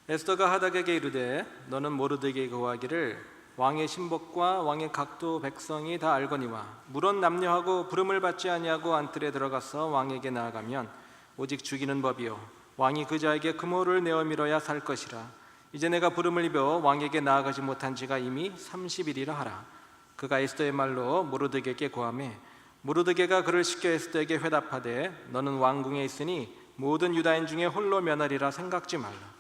에스더가 하닥에게 이르되 너는 모르드게에게 고하기를 왕의 신복과 왕의 각도 백성이 다 알거니와 물론 남녀하고 부름을 받지 아니하고 안뜰에 들어가서 왕에게 나아가면 오직 죽이는 법이요 왕이 그 자에게 금호를 내어 밀어야 살 것이라. 이제 내가 부름을 입어 왕에게 나아가지 못한 지가 이미 30일이라 하라. 그가 에스더의 말로 모르드게에게 고하매 모르드게가 그를 시켜 에스더에게 회답하되 너는 왕궁에 있으니 모든 유다인 중에 홀로 면하리라 생각지 말라.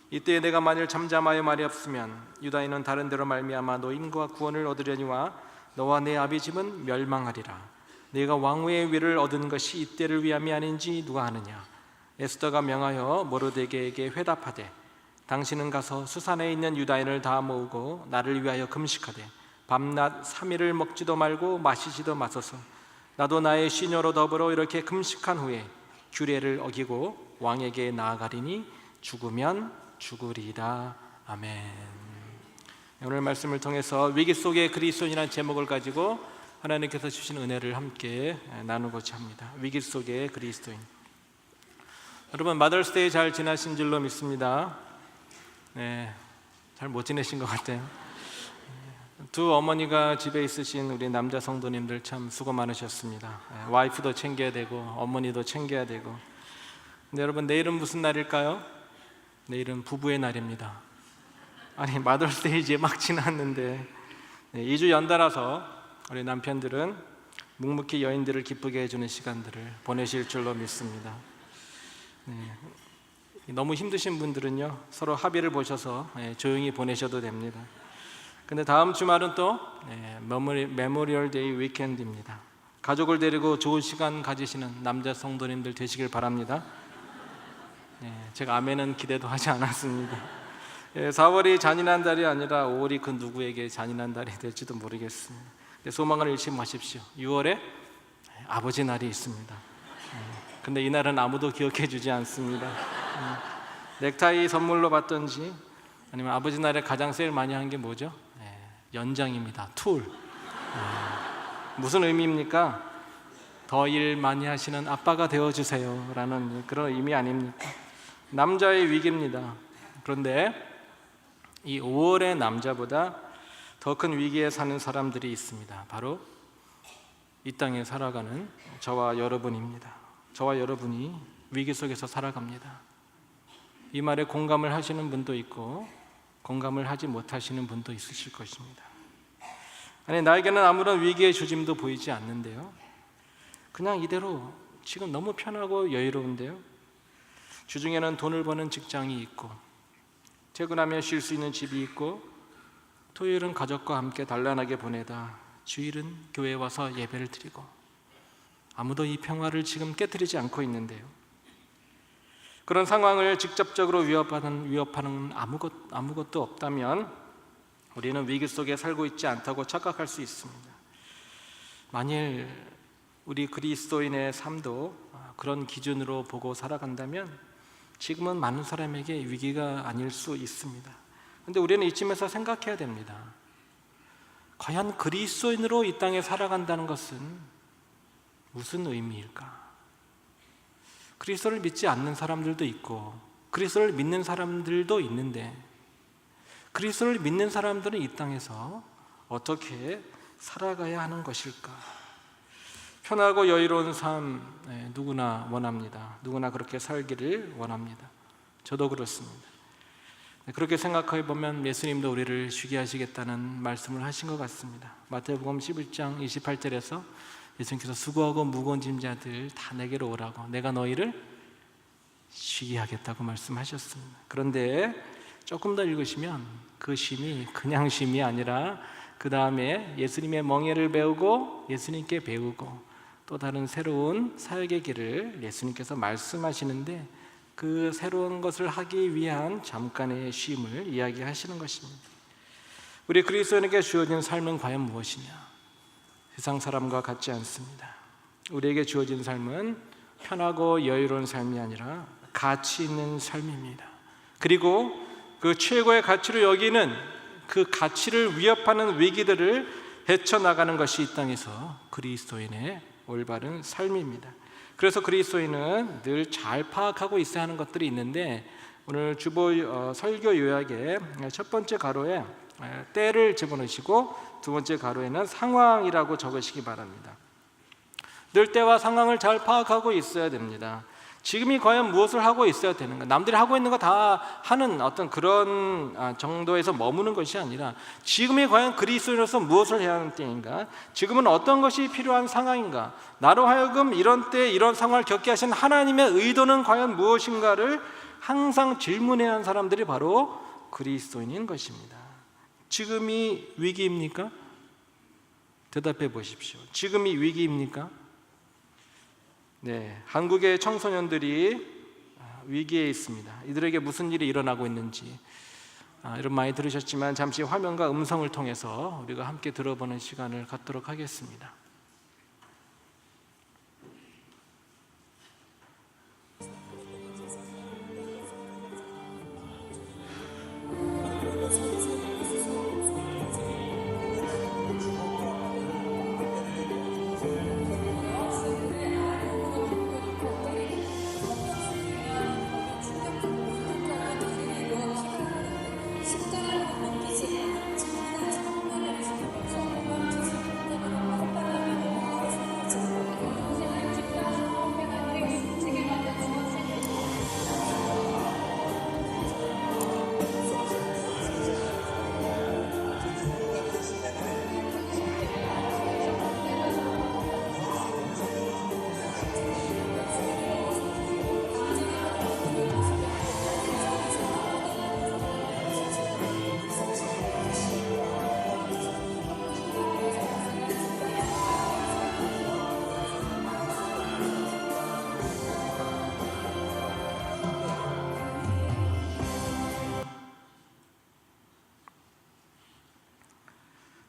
이때에 내가 만일 잠잠하여 말이 없으면 유다인은 다른 데로 말미암아 노임과 구원을 얻으려니와 너와 내 아비 집은 멸망하리라. 네가 왕후의 위를 얻은 것이 이때를 위함이 아닌지 누가 아느냐. 에스더가 명하여 모르드게에게 회답하되 당신은 가서 수산에 있는 유다인을 다 모으고 나를 위하여 금식하되 밤낮 3일을 먹지도 말고 마시지도 마소서. 나도 나의 시녀로 더불어 이렇게 금식한 후에 규례를 어기고 왕에게 나아가리니 죽으면 죽으리라. 아멘. 오늘 말씀을 통해서 위기 속의 그리스도인이라는 제목을 가지고 하나님께서 주신 은혜를 함께 나누고자 합니다. 위기 속의 그리스도인. 여러분 마더스데이 잘 지나신 줄로 믿습니다. 네, 잘 못 지내신 것 같아요. 두 어머니가 집에 있으신 우리 남자 성도님들 참 수고 많으셨습니다. 와이프도 챙겨야 되고 어머니도 챙겨야 되고. 근데 여러분 내일은 무슨 날일까요? 내일은 부부의 날입니다. 아니 마더스데이 이제 막 지났는데 2주 연달아서 우리 남편들은 묵묵히 여인들을 기쁘게 해주는 시간들을 보내실 줄로 믿습니다. 너무 힘드신 분들은요 서로 합의를 보셔서 조용히 보내셔도 됩니다. 근데 다음 주말은 또 메모리얼 데이 위켄드입니다. 가족을 데리고 좋은 시간 가지시는 남자 성도님들 되시길 바랍니다. 제가 아멘은 기대도 하지 않았습니다. 4월이 잔인한 달이 아니라 5월이 그 누구에게 잔인한 달이 될지도 모르겠습니다. 소망을 잃지 마십시오. 6월에 아버지 날이 있습니다. 근데 이날은 아무도 기억해 주지 않습니다. 넥타이 선물로 받던지 아니면 아버지 날에 가장 세일 많이 한 게 뭐죠? 연장입니다. 툴. 무슨 의미입니까? 더 일 많이 하시는 아빠가 되어주세요 라는 그런 의미 아닙니까? 남자의 위기입니다. 그런데 이 5월의 남자보다 더 큰 위기에 사는 사람들이 있습니다. 바로 이 땅에 살아가는 저와 여러분입니다. 저와 여러분이 위기 속에서 살아갑니다. 이 말에 공감을 하시는 분도 있고 공감을 하지 못하시는 분도 있으실 것입니다. 아니 나에게는 아무런 위기의 조짐도 보이지 않는데요, 그냥 이대로 지금 너무 편하고 여유로운데요, 주중에는 돈을 버는 직장이 있고 퇴근하며 쉴 수 있는 집이 있고 토요일은 가족과 함께 단란하게 보내다 주일은 교회에 와서 예배를 드리고 아무도 이 평화를 지금 깨트리지 않고 있는데요, 그런 상황을 직접적으로 위협하는 아무것도 없다면 우리는 위기 속에 살고 있지 않다고 착각할 수 있습니다. 만일 우리 그리스도인의 삶도 그런 기준으로 보고 살아간다면 지금은 많은 사람에게 위기가 아닐 수 있습니다. 그런데 우리는 이쯤에서 생각해야 됩니다. 과연 그리스도인으로 이 땅에 살아간다는 것은 무슨 의미일까? 그리스도를 믿지 않는 사람들도 있고 그리스도를 믿는 사람들도 있는데 그리스도를 믿는 사람들은 이 땅에서 어떻게 살아가야 하는 것일까? 편하고 여유로운 삶 누구나 원합니다. 누구나 그렇게 살기를 원합니다. 저도 그렇습니다. 그렇게 생각해 보면 예수님도 우리를 쉬게 하시겠다는 말씀을 하신 것 같습니다. 마태복음 11장 28절에서 예수님께서 수고하고 무거운 짐자들 다 내게로 오라고 내가 너희를 쉬게 하겠다고 말씀하셨습니다. 그런데 조금 더 읽으시면 그 쉼이 그냥 쉼이 아니라 그 다음에 예수님의 멍에를 배우고 예수님께 배우고 또 다른 새로운 사역의 길을 예수님께서 말씀하시는데 그 새로운 것을 하기 위한 잠깐의 쉼을 이야기하시는 것입니다. 우리 그리스도인에게 주어진 삶은 과연 무엇이냐? 세상 사람과 같지 않습니다. 우리에게 주어진 삶은 편하고 여유로운 삶이 아니라 가치 있는 삶입니다. 그리고 그 최고의 가치로 여기는 그 가치를 위협하는 위기들을 헤쳐나가는 것이 이 땅에서 그리스도인의 올바른 삶입니다. 그래서 그리스도인은 늘 잘 파악하고 있어야 하는 것들이 있는데 오늘 주보 설교 요약의 첫 번째 가로에 때를 집어넣으시고 두 번째 가로에는 상황이라고 적으시기 바랍니다. 늘 때와 상황을 잘 파악하고 있어야 됩니다. 지금이 과연 무엇을 하고 있어야 되는가? 남들이 하고 있는 거 다 하는 어떤 그런 정도에서 머무는 것이 아니라 지금이 과연 그리스도인으로서 무엇을 해야 하는 때인가? 지금은 어떤 것이 필요한 상황인가? 나로 하여금 이런 때 이런 상황을 겪게 하신 하나님의 의도는 과연 무엇인가를 항상 질문해야 하는 사람들이 바로 그리스도인인 것입니다. 지금이 위기입니까? 대답해 보십시오. 지금이 위기입니까? 네, 한국의 청소년들이 위기에 있습니다. 이들에게 무슨 일이 일어나고 있는지 여러분 많이 들으셨지만 잠시 화면과 음성을 통해서 우리가 함께 들어보는 시간을 갖도록 하겠습니다.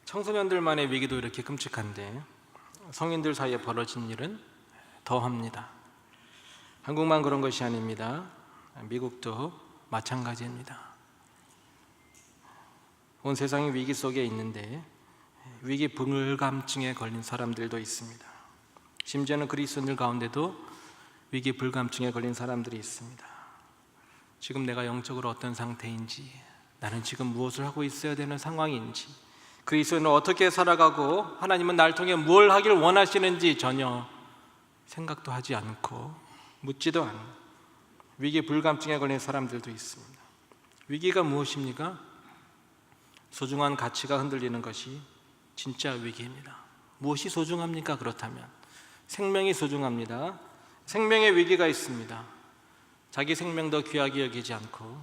청소년들만의 위기도 이렇게 끔찍한데 성인들 사이에 벌어진 일은 더합니다. 한국만 그런 것이 아닙니다. 미국도 마찬가지입니다. 온 세상이 위기 속에 있는데 위기 불감증에 걸린 사람들도 있습니다. 심지어는 그리스도인들 가운데도 위기 불감증에 걸린 사람들이 있습니다. 지금 내가 영적으로 어떤 상태인지, 나는 지금 무엇을 하고 있어야 되는 상황인지, 그리스도인은 어떻게 살아가고 하나님은 날 통해 뭘 하길 원하시는지 전혀 생각도 하지 않고 묻지도 않는 위기 불감증에 걸린 사람들도 있습니다. 위기가 무엇입니까? 소중한 가치가 흔들리는 것이 진짜 위기입니다. 무엇이 소중합니까? 그렇다면 생명이 소중합니다. 생명의 위기가 있습니다. 자기 생명도 귀하게 여기지 않고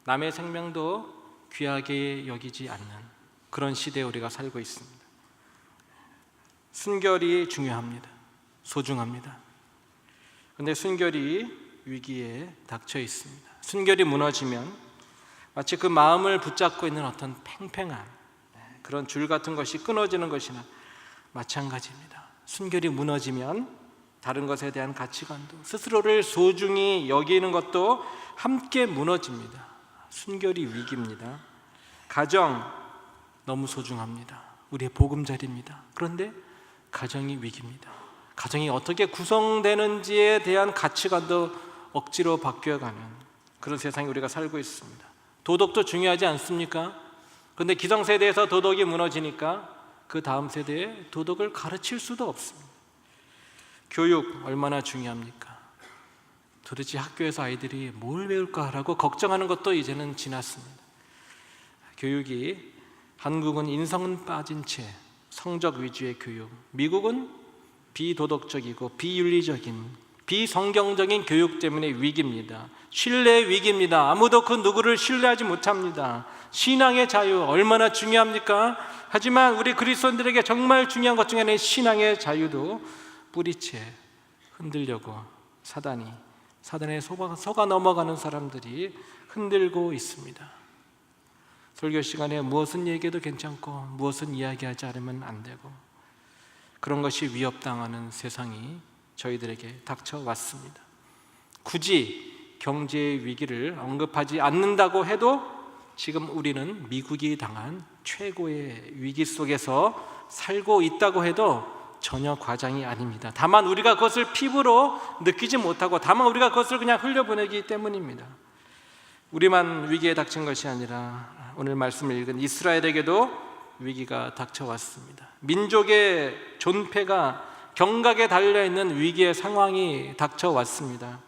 남의 생명도 귀하게 여기지 않는 그런 시대에 우리가 살고 있습니다. 순결이 중요합니다. 소중합니다. 그런데 순결이 위기에 닥쳐 있습니다. 순결이 무너지면 마치 그 마음을 붙잡고 있는 어떤 팽팽한 그런 줄 같은 것이 끊어지는 것이나 마찬가지입니다. 순결이 무너지면 다른 것에 대한 가치관도, 스스로를 소중히 여기는 것도 함께 무너집니다. 순결이 위기입니다. 가정 너무 소중합니다. 우리의 보금자리입니다. 그런데 가정이 위기입니다. 가정이 어떻게 구성되는지에 대한 가치관도 억지로 바뀌어가는 그런 세상에 우리가 살고 있습니다. 도덕도 중요하지 않습니까? 그런데 기성세대에서 도덕이 무너지니까 그 다음 세대에 도덕을 가르칠 수도 없습니다. 교육 얼마나 중요합니까? 도대체 학교에서 아이들이 뭘 배울까라고 걱정하는 것도 이제는 지났습니다. 교육이, 한국은 인성은 빠진 채 성적 위주의 교육, 미국은 비도덕적이고 비윤리적인 비성경적인 교육 때문에 위기입니다. 신뢰의 위기입니다. 아무도 그 누구를 신뢰하지 못합니다. 신앙의 자유 얼마나 중요합니까? 하지만 우리 그리스도인들에게 정말 중요한 것 중에 하나는 신앙의 자유도 뿌리채 흔들려고 사단에 속아 넘어가는 사람들이 흔들고 있습니다. 설교 시간에 무엇은 얘기해도 괜찮고 무엇은 이야기하지 않으면 안 되고 그런 것이 위협당하는 세상이 저희들에게 닥쳐왔습니다. 굳이 경제의 위기를 언급하지 않는다고 해도 지금 우리는 미국이 당한 최고의 위기 속에서 살고 있다고 해도 전혀 과장이 아닙니다. 다만 우리가 그것을 피부로 느끼지 못하고 다만 우리가 그것을 그냥 흘려보내기 때문입니다. 우리만 위기에 닥친 것이 아니라 오늘 말씀을 읽은 이스라엘에게도 위기가 닥쳐왔습니다. 민족의 존폐가 경각에 달려있는 위기의 상황이 닥쳐왔습니다.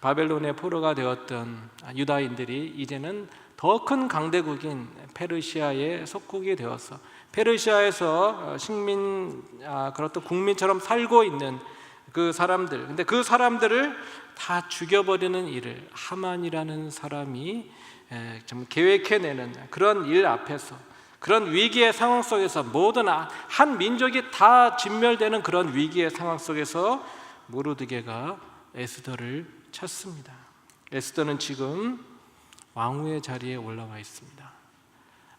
바벨론의 포로가 되었던 유다인들이 이제는 더 큰 강대국인 페르시아의 속국이 되어서 페르시아에서 식민 그렇던 국민처럼 살고 있는 그 사람들, 근데 그 사람들을 다 죽여버리는 일을 하만이라는 사람이 좀 계획해내는 그런 일 앞에서, 그런 위기의 상황 속에서, 모든 한 민족이 다 진멸되는 그런 위기의 상황 속에서 모르드게가 에스더를 찾습니다. 에스더는 지금 왕후의 자리에 올라와 있습니다.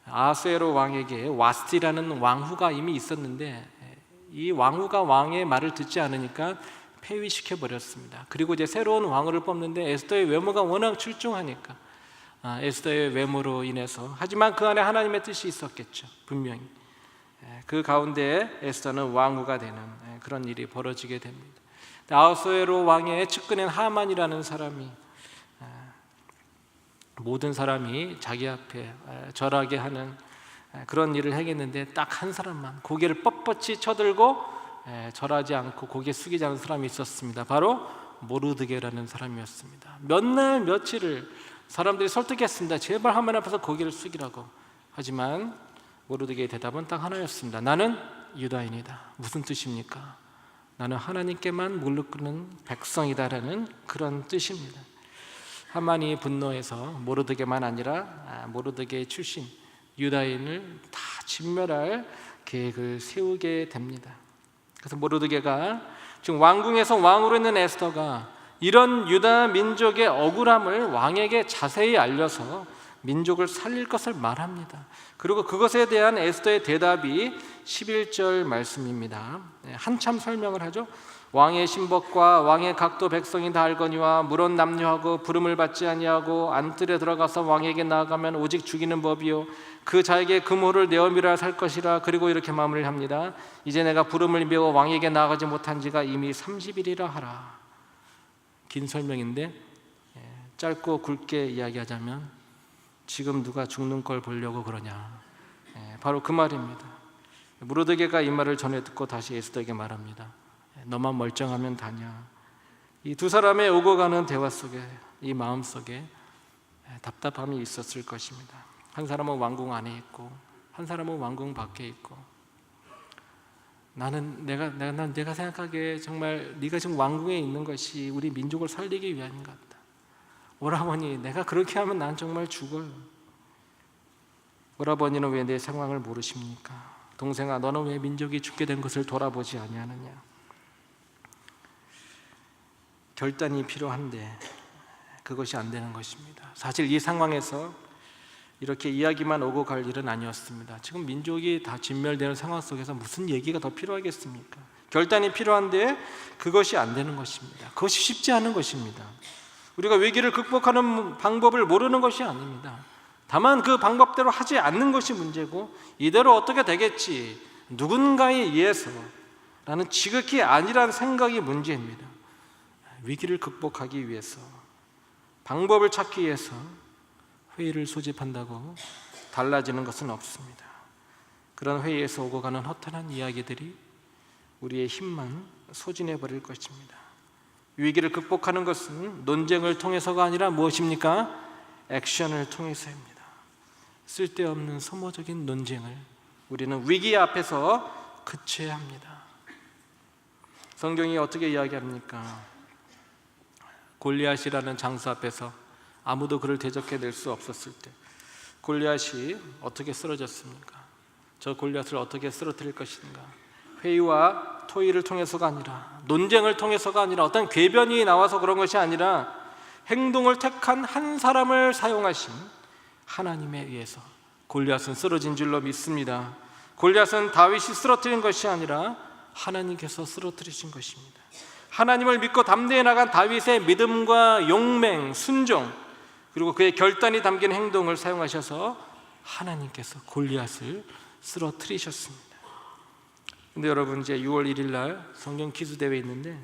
아하수에로 왕에게 와스티라는 왕후가 이미 있었는데 이 왕후가 왕의 말을 듣지 않으니까 폐위시켜 버렸습니다. 그리고 이제 새로운 왕후를 뽑는데 에스더의 외모가 워낙 출중하니까 에스더의 외모로 인해서, 하지만 그 안에 하나님의 뜻이 있었겠죠. 분명히 그 가운데 에스더는 왕후가 되는 그런 일이 벌어지게 됩니다. 아하수에로 왕의 측근인 하만이라는 사람이 모든 사람이 자기 앞에 절하게 하는 그런 일을 행했는데 딱 한 사람만 고개를 뻣뻣이 쳐들고 절하지 않고 고개 숙이지 않은 사람이 있었습니다. 바로 모르드게라는 사람이었습니다. 몇 날 며칠을 사람들이 설득했습니다. 제발 하만 앞에서 고개를 숙이라고. 하지만 모르드게의 대답은 딱 하나였습니다. 나는 유다인이다. 무슨 뜻입니까? 나는 하나님께만 무릎 꿇는 백성이다라는 그런 뜻입니다. 하만이 분노해서 모르드게만 아니라 모르드게 출신 유다인을 다 진멸할 계획을 세우게 됩니다. 그래서 모르드게가 지금 왕궁에서 왕으로 있는 에스더가 이런 유다 민족의 억울함을 왕에게 자세히 알려서 민족을 살릴 것을 말합니다. 그리고 그것에 대한 에스더의 대답이 11절 말씀입니다. 한참 설명을 하죠. 왕의 신복과 왕의 각도 백성이 다 알거니와 물론 남녀하고 부름을 받지 아니하고 안뜰에 들어가서 왕에게 나아가면 오직 죽이는 법이요 그 자에게 금호를 내어미라 살 것이라. 그리고 이렇게 마무리합니다. 이제 내가 부름을 메워 왕에게 나아가지 못한 지가 이미 30일이라 하라. 긴 설명인데 짧고 굵게 이야기하자면 지금 누가 죽는 걸 보려고 그러냐, 바로 그 말입니다. 모르드게가 이 말을 전해 듣고 다시 에스더에게 말합니다. 너만 멀쩡하면 다냐. 이 두 사람의 오고 가는 대화 속에 이 마음 속에 답답함이 있었을 것입니다. 한 사람은 왕궁 안에 있고 한 사람은 왕궁 밖에 있고, 내가 생각하기에 정말 네가 지금 왕궁에 있는 것이 우리 민족을 살리기 위함인 것 같다. 오라버니, 내가 그렇게 하면 난 정말 죽어요. 오라버니는 왜 내 상황을 모르십니까? 동생아, 너는 왜 민족이 죽게 된 것을 돌아보지 아니하느냐? 결단이 필요한데 그것이 안 되는 것입니다. 사실 이 상황에서 이렇게 이야기만 오고 갈 일은 아니었습니다. 지금 민족이 다 진멸되는 상황 속에서 무슨 얘기가 더 필요하겠습니까? 결단이 필요한데 그것이 안 되는 것입니다. 그것이 쉽지 않은 것입니다. 우리가 위기를 극복하는 방법을 모르는 것이 아닙니다. 다만 그 방법대로 하지 않는 것이 문제고, 이대로 어떻게 되겠지, 누군가에 의해서 라는 지극히 아니란 생각이 문제입니다. 위기를 극복하기 위해서, 방법을 찾기 위해서 회의를 소집한다고 달라지는 것은 없습니다. 그런 회의에서 오고 가는 허탄한 이야기들이 우리의 힘만 소진해버릴 것입니다. 위기를 극복하는 것은 논쟁을 통해서가 아니라 무엇입니까? 액션을 통해서입니다. 쓸데없는 소모적인 논쟁을 우리는 위기 앞에서 그쳐야 합니다. 성경이 어떻게 이야기합니까? 골리앗이라는 장수 앞에서 아무도 그를 대적해낼 수 없었을 때 골리앗이 어떻게 쓰러졌습니까? 저 골리앗을 어떻게 쓰러뜨릴 것인가? 회의와 토의를 통해서가 아니라, 논쟁을 통해서가 아니라, 어떤 궤변이 나와서 그런 것이 아니라 행동을 택한 한 사람을 사용하신 하나님에 의해서 골리앗은 쓰러진 줄로 믿습니다. 골리앗은 다윗이 쓰러뜨린 것이 아니라 하나님께서 쓰러뜨리신 것입니다. 하나님을 믿고 담대히 나간 다윗의 믿음과 용맹, 순종, 그리고 그의 결단이 담긴 행동을 사용하셔서 하나님께서 골리앗을 쓰러뜨리셨습니다. 근데 여러분, 이제 6월 1일 날 성경 퀴즈 대회 있는데,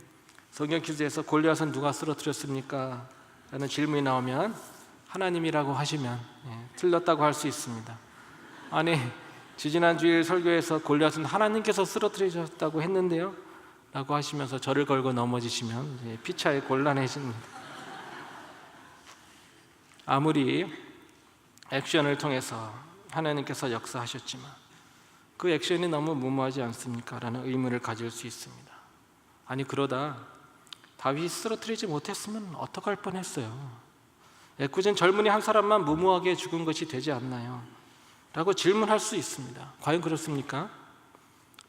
성경 퀴즈에서 골리앗은 누가 쓰러뜨렸습니까? 라는 질문이 나오면 하나님이라고 하시면 틀렸다고 할 수 있습니다. 아니, 지지난 주일 설교에서 골리앗은 하나님께서 쓰러뜨리셨다고 했는데요 라고 하시면서 저를 걸고 넘어지시면 피차에 곤란해집니다. 아무리 액션을 통해서 하나님께서 역사하셨지만 그 액션이 너무 무모하지 않습니까? 라는 의문을 가질 수 있습니다. 아니, 그러다 다윗이 쓰러뜨리지 못했으면 어떡할 뻔했어요. 애꿎은 젊은이 한 사람만 무모하게 죽은 것이 되지 않나요? 라고 질문할 수 있습니다. 과연 그렇습니까?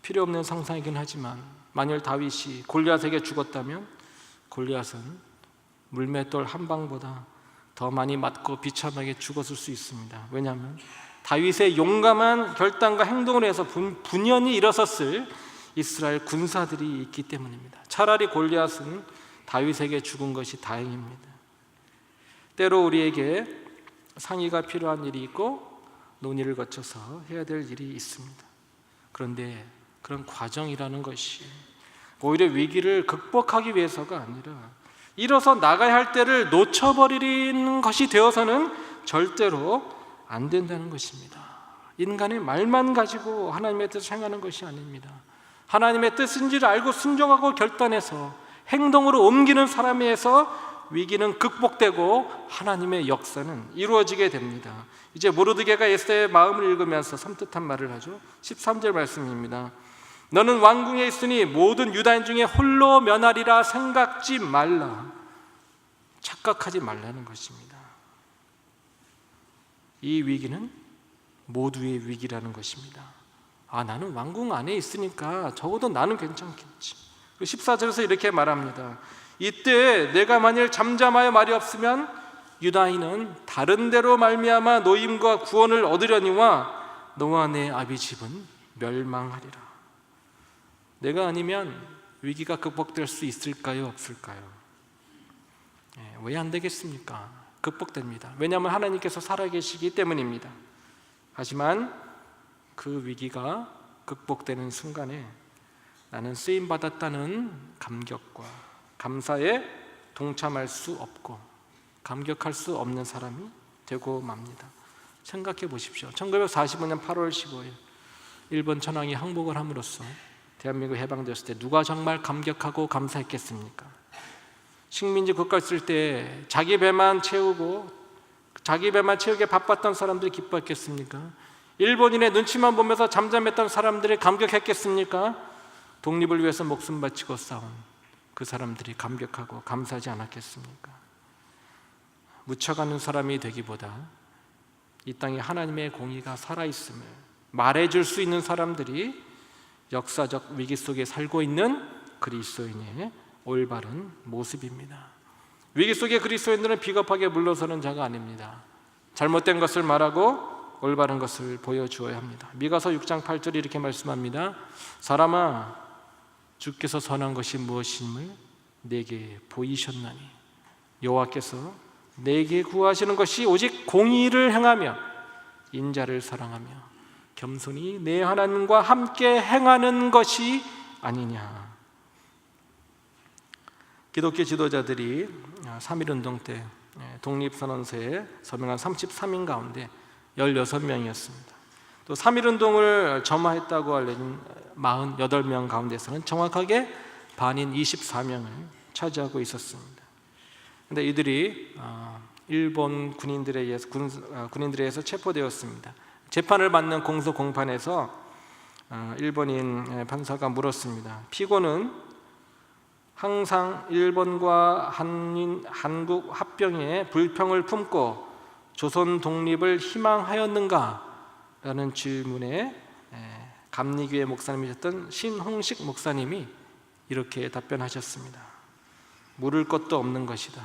필요 없는 상상이긴 하지만 만일 다윗이 골리앗에게 죽었다면 골리앗은 물맷돌 한 방보다 더 많이 맞고 비참하게 죽었을 수 있습니다. 왜냐하면 다윗의 용감한 결단과 행동을 해서 분연히 일어섰을 이스라엘 군사들이 있기 때문입니다. 차라리 골리앗은 다윗에게 죽은 것이 다행입니다. 때로 우리에게 상의가 필요한 일이 있고 논의를 거쳐서 해야 될 일이 있습니다. 그런데 그런 과정이라는 것이 오히려 위기를 극복하기 위해서가 아니라 일어서 나가야 할 때를 놓쳐버리는 것이 되어서는 절대로 안 된다는 것입니다. 인간의 말만 가지고 하나님의 뜻을 행하는 것이 아닙니다. 하나님의 뜻인지를 알고 순종하고 결단해서 행동으로 옮기는 사람에서 위기는 극복되고 하나님의 역사는 이루어지게 됩니다. 이제 모르드게가 에스더의 마음을 읽으면서 섬뜩한 말을 하죠. 13절 말씀입니다. 너는 왕궁에 있으니 모든 유다인 중에 홀로 면하리라 생각지 말라. 착각하지 말라는 것입니다. 이 위기는 모두의 위기라는 것입니다. 나는 왕궁 안에 있으니까 적어도 나는 괜찮겠지. 14절에서 이렇게 말합니다. 이때 내가 만일 잠잠하여 말이 없으면 유다인은 다른 데로 말미암아 노임과 구원을 얻으려니와 너와 내 아비 집은 멸망하리라. 내가 아니면 위기가 극복될 수 있을까요? 없을까요? 왜 안 되겠습니까? 극복됩니다. 왜냐하면 하나님께서 살아계시기 때문입니다. 하지만 그 위기가 극복되는 순간에 나는 쓰임받았다는 감격과 감사에 동참할 수 없고 감격할 수 없는 사람이 되고 맙니다. 생각해 보십시오. 1945년 8월 15일 일본 천황이 항복을 함으로써 대한민국 해방되었을 때 누가 정말 감격하고 감사했겠습니까? 식민지 국가 있을 때 자기 배만 채우게 바빴던 사람들이 기뻐했겠습니까? 일본인의 눈치만 보면서 잠잠했던 사람들이 감격했겠습니까? 독립을 위해서 목숨 바치고 싸운 그 사람들이 감격하고 감사하지 않았겠습니까? 묻혀가는 사람이 되기보다 이 땅에 하나님의 공의가 살아있음을 말해줄 수 있는 사람들이 역사적 위기 속에 살고 있는 그리스도인의 올바른 모습입니다. 위기 속의 그리스도인들은 비겁하게 물러서는 자가 아닙니다. 잘못된 것을 말하고 올바른 것을 보여주어야 합니다. 미가서 6장 8절이 이렇게 말씀합니다. 사람아, 주께서 선한 것이 무엇임을 내게 보이셨나니 여호와께서 내게 구하시는 것이 오직 공의를 행하며 인자를 사랑하며 겸손히 내 하나님과 함께 행하는 것이 아니냐. 기독교 지도자들이 3.1운동 때 독립선언서에 서명한 33인 가운데 16명이었습니다. 또 3.1운동을 점화했다고 알려진 48명 가운데서는 정확하게 반인 24명을 차지하고 있었습니다. 그런데 이들이 일본 군인들에 의해서 체포되었습니다. 재판을 받는 공소 공판에서 일본인 판사가 물었습니다. 피고는 항상 일본과 한국 합병에 불평을 품고 조선 독립을 희망하였는가? 라는 질문에 감리교회 목사님이셨던 신홍식 목사님이 이렇게 답변하셨습니다. 물을 것도 없는 것이다.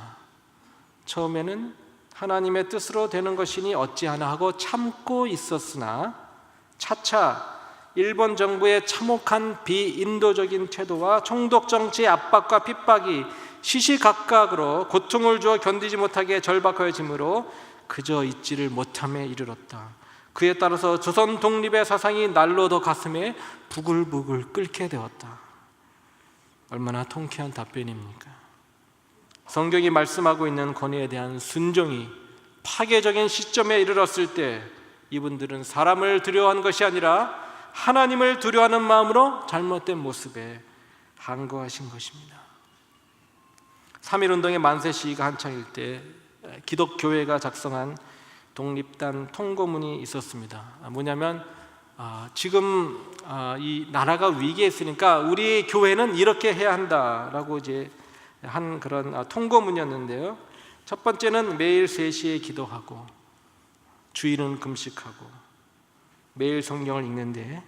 처음에는 하나님의 뜻으로 되는 것이니 어찌하나 하고 참고 있었으나 차차 일본 정부의 참혹한 비인도적인 태도와 총독 정치의 압박과 핍박이 시시각각으로 고통을 주어 견디지 못하게 절박하여지므로 그저 잊지를 못함에 이르렀다. 그에 따라서 조선 독립의 사상이 날로 더 가슴에 부글부글 끓게 되었다. 얼마나 통쾌한 답변입니까? 성경이 말씀하고 있는 권위에 대한 순종이 파괴적인 시점에 이르렀을 때 이분들은 사람을 두려워하는 것이 아니라 하나님을 두려워하는 마음으로 잘못된 모습에 항거하신 것입니다. 3.1운동의 만세 시위가 한창일 때 기독교회가 작성한 독립단 통고문이 있었습니다. 뭐냐면 지금 이 나라가 위기에 있으니까 우리 교회는 이렇게 해야 한다라고 이제 한 그런 통고문이었는데요. 첫 번째는 매일 3시에 기도하고 주일은 금식하고 매일 성경을 읽는데